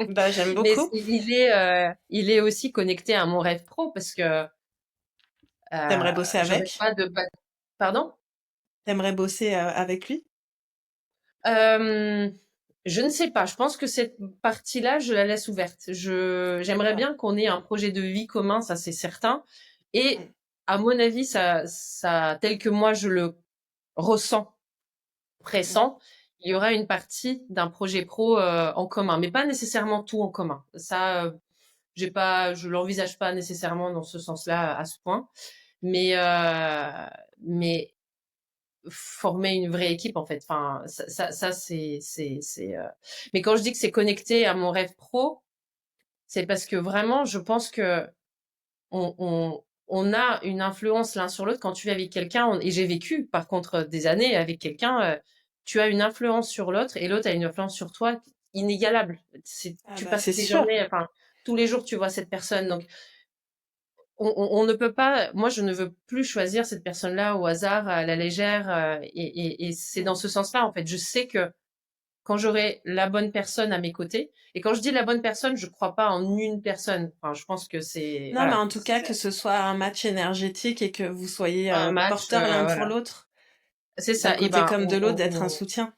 bah j'aime Mais beaucoup. il est aussi connecté à mon rêve pro parce que T'aimerais bosser j'aurais avec? pas de pardon? T'aimerais bosser, avec lui? Euh, je ne sais pas. Je pense que cette partie-là, je la laisse ouverte. J'aimerais D'accord. bien qu'on ait un projet de vie commun, ça c'est certain. Et Mmh. à mon avis, tel que moi je le ressens, Mmh. pressant, il y aura une partie d'un projet pro en commun, mais pas nécessairement tout en commun. Ça, je l'envisage pas nécessairement dans ce sens-là à ce point. Mais former une vraie équipe en fait. Enfin, ça mais quand je dis que c'est connecté à mon rêve pro, c'est parce que vraiment, je pense que on a une influence l'un sur l'autre quand tu es avec quelqu'un. Et j'ai vécu, par contre, des années avec quelqu'un. Tu as une influence sur l'autre et l'autre a une influence sur toi inégalable. Ah Tu bah, c'est passes tes sûr. journées, enfin, tous les jours, tu vois cette personne. Donc, on ne peut pas. Moi, je ne veux plus choisir cette personne-là au hasard, à la légère. Et c'est dans Mmh. ce sens-là, en fait. Je sais que quand j'aurai la bonne personne à mes côtés, et quand je dis la bonne personne, je crois pas en une personne. Enfin, je pense que c'est Non, mais voilà, en tout cas, que ce soit un match énergétique et que vous soyez, un match, porteurs l'un pour voilà. l'autre, C'est d'un ça. Et côté ben, comme de l'autre, d'être un soutien.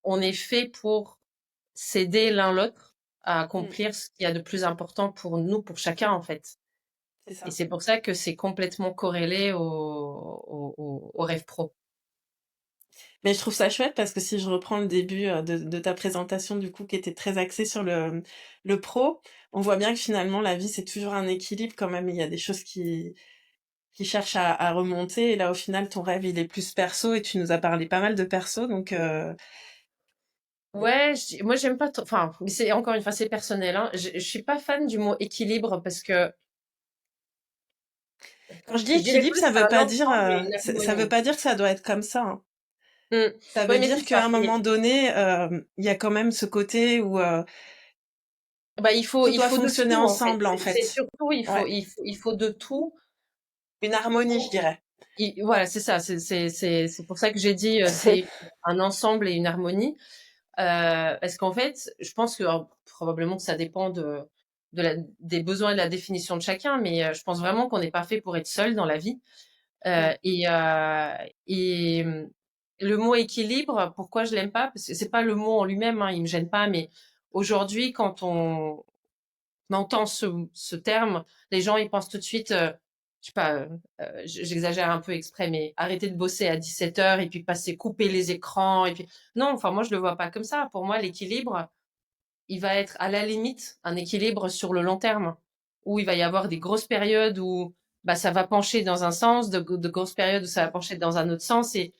on est fait pour s'aider l'un l'autre à Mmh. accomplir ce qu'il y a de plus important pour nous, pour chacun, en fait. C'est Et ça. c'est pour ça que c'est complètement corrélé au rêve pro. Mais je trouve ça chouette parce que si je reprends le début, de ta présentation du coup qui était très axée sur le pro, on voit bien que finalement la vie c'est toujours un équilibre quand même. Il y a des choses qui cherchent à remonter. Et là, au final, ton rêve, il est plus perso et tu nous as parlé pas mal de perso. Donc, Ouais, moi j'aime pas trop, enfin, mais c'est encore une fois, c'est personnel, hein. Je suis pas fan du mot équilibre parce que quand je dis je dirais équilibre, plus un ensemble et une ça veut harmonie. pas dire que ça doit être comme ça, hein. Mm. Ça Oui, veut mais c'est dire qu'à ça. un moment donné, il y a quand même ce côté où Bah, tout il doit faut de fonctionner tout en fait. ensemble, en C'est fait. surtout, Ouais. il faut de tout. Une harmonie, je dirais. Voilà, c'est ça. C'est pour ça que j'ai dit, c'est un ensemble et une harmonie. Parce qu'en fait, je pense que alors, probablement que ça dépend des besoins et de la définition de chacun, mais je pense vraiment qu'on n'est pas fait pour être seul dans la vie. Non. Euh, et euh, et le mot équilibre, pourquoi je l'aime pas? Parce que c'est pas le mot en lui-même, hein, il me gêne pas, mais aujourd'hui, quand entend ce terme, les gens ils pensent tout de suite, je sais pas, j'exagère un peu exprès, mais arrêter de bosser à 17 heures et puis passer couper les écrans et puis non, enfin moi je le vois pas comme ça. Pour moi, l'équilibre, il va être à la limite un équilibre sur le long terme, où il va y avoir des grosses périodes où bah ça va pencher dans un sens, de grosses périodes où ça va pencher dans un autre sens et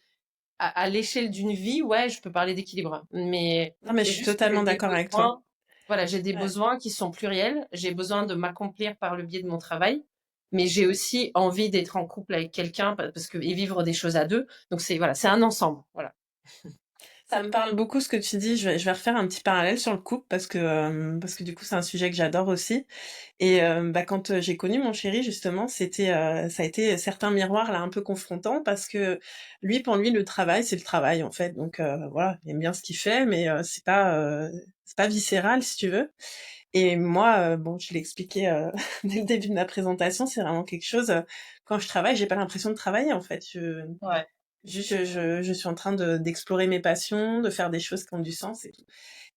à l'échelle d'une vie, ouais, je peux parler d'équilibre, mais Non, mais je c'est suis juste que j'ai totalement des d'accord avec toi. besoins. Voilà, j'ai des Ouais. besoins qui sont pluriels. J'ai besoin de m'accomplir par le biais de mon travail, mais j'ai aussi envie d'être en couple avec quelqu'un parce que et vivre des choses à deux. Donc c'est voilà, c'est un ensemble. Voilà. Ça me parle beaucoup ce que tu dis. Je vais refaire un petit parallèle sur le couple parce que du coup, c'est un sujet que j'adore aussi. Et bah, quand j'ai connu mon chéri, justement, ça a été certains miroirs là un peu confrontants parce que lui, pour lui, le travail, c'est le travail en fait. Donc voilà, il aime bien ce qu'il fait, mais c'est pas viscéral si tu veux. Et moi, bon, je l'ai expliqué dès le début de ma présentation, c'est vraiment quelque chose. Quand je travaille, j'ai pas l'impression de travailler en fait. Ouais. Je suis en train d'explorer mes passions, de faire des choses qui ont du sens et tout.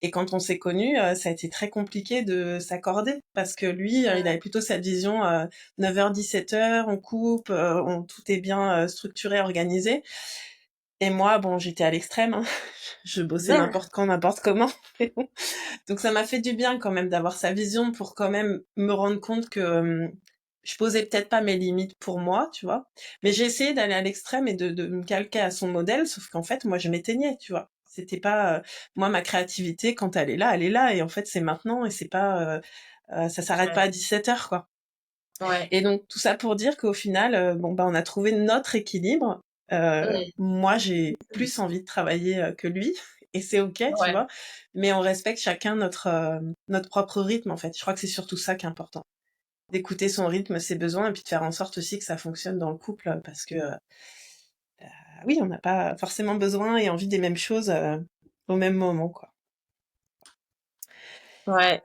Et quand on s'est connus, ça a été très compliqué de s'accorder parce que lui, il avait plutôt cette vision 9h-17h, on coupe, tout est bien structuré, organisé. Et moi, bon, j'étais à l'extrême, hein. Je bossais Mm. n'importe quand, n'importe comment. Donc ça m'a fait du bien quand même d'avoir sa vision pour quand même me rendre compte que je posais peut-être pas mes limites pour moi, tu vois. Mais j'ai essayé d'aller à l'extrême et de me calquer à son modèle, sauf qu'en fait, moi, je m'éteignais, tu vois. C'était pas moi ma créativité quand elle est là et en fait c'est maintenant et c'est pas ça s'arrête pas Ouais. à 17h quoi. Ouais. Et donc tout ça pour dire qu'au final bon bah on a trouvé notre équilibre. Mm. Moi j'ai plus envie de travailler que lui et c'est OK, tu Ouais. vois. Mais on respecte chacun notre propre rythme en fait. Je crois que c'est surtout ça qui est important. D'écouter son rythme, ses besoins et puis de faire en sorte aussi que ça fonctionne dans le couple parce que oui, on n'a pas forcément besoin et envie des mêmes choses au même moment quoi. Ouais.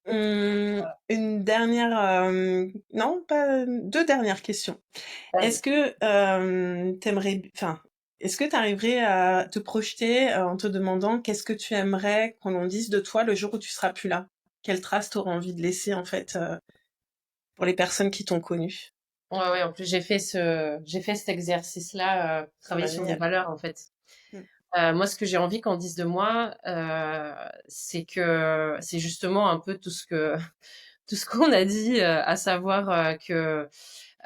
Une dernière, non, pas deux dernières questions. Est-ce Vas-y. que enfin, est-ce que tu arriverais à te projeter en te demandant qu'est-ce que tu aimerais qu'on en dise de toi le jour où tu seras plus là? Quelle trace tu auras envie de laisser en fait pour les personnes qui t'ont connu? Ouais, ouais, en plus j'ai fait cet exercice-là, Ah travailler bah sur mes génial. valeurs en fait. Mm. Moi, ce que j'ai envie qu'on dise de moi, c'est que c'est justement un peu tout ce que tout ce qu'on a dit, à savoir que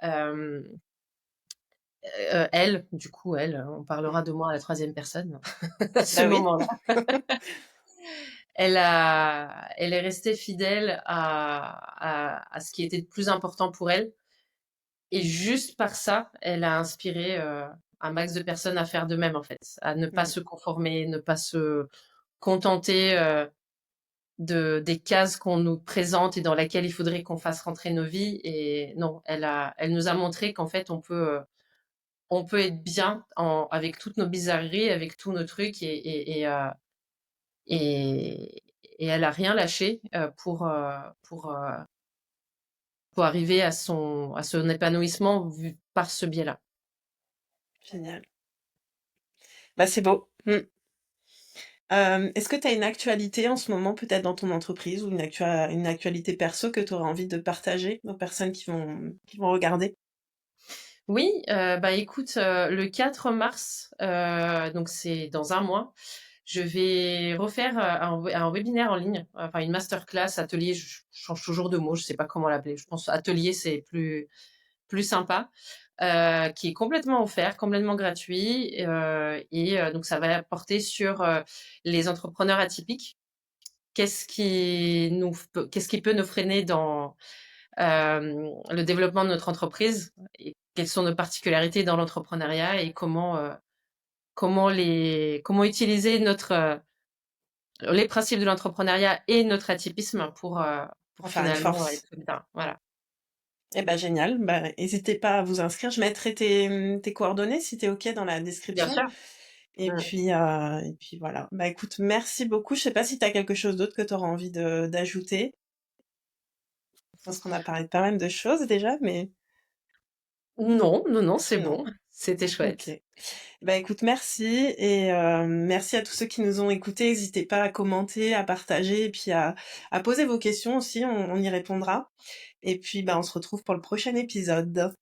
euh, elle, du coup, elle, on parlera Mm. de moi à la troisième personne à ce Bah oui. moment-là. Elle est restée fidèle à ce qui était le plus important pour elle. Et juste par ça, elle a inspiré un max de personnes à faire de même, en fait, à ne pas Mm. se conformer, ne pas se contenter des cases qu'on nous présente et dans lesquelles il faudrait qu'on fasse rentrer nos vies. Et non, elle nous a montré qu'en fait, on peut être bien avec toutes nos bizarreries, avec tous nos trucs et, et elle a rien lâché pour arriver à son épanouissement par ce biais-là. Génial. Bah c'est beau. Mm. Est-ce que tu as une actualité en ce moment, peut-être dans ton entreprise, ou une actualité perso que tu aurais envie de partager aux personnes qui vont regarder? Oui, bah écoute, le 4 mars, donc c'est dans un mois, je vais refaire un webinaire en ligne, enfin une masterclass, atelier, je change toujours de mot, je sais pas comment l'appeler. Je pense atelier, c'est plus. plus sympa, qui est complètement offert, complètement gratuit, donc ça va porter sur les entrepreneurs atypiques. Qu'est-ce qui peut nous freiner dans le développement de notre entreprise et quelles sont nos particularités dans l'entrepreneuriat et comment utiliser les principes de l'entrepreneuriat et notre atypisme pour Pour faire une finalement force. être bien. Voilà. Eh ben génial. Bah, n'hésitez pas à vous inscrire. Je mettrai tes coordonnées si t'es OK dans la Bien description. sûr. Mm. Et puis voilà. Bah écoute, merci beaucoup. Je sais pas si tu as quelque chose d'autre que tu auras envie d'ajouter. Je pense qu'on a parlé de pas mal de choses déjà, mais Non, non, non, c'est non. bon. C'était OK. chouette. Bah écoute, merci et merci à tous ceux qui nous ont écoutés. N'hésitez pas à commenter, à partager et puis à poser vos questions aussi, on y répondra. Et puis bah on se retrouve pour le prochain épisode.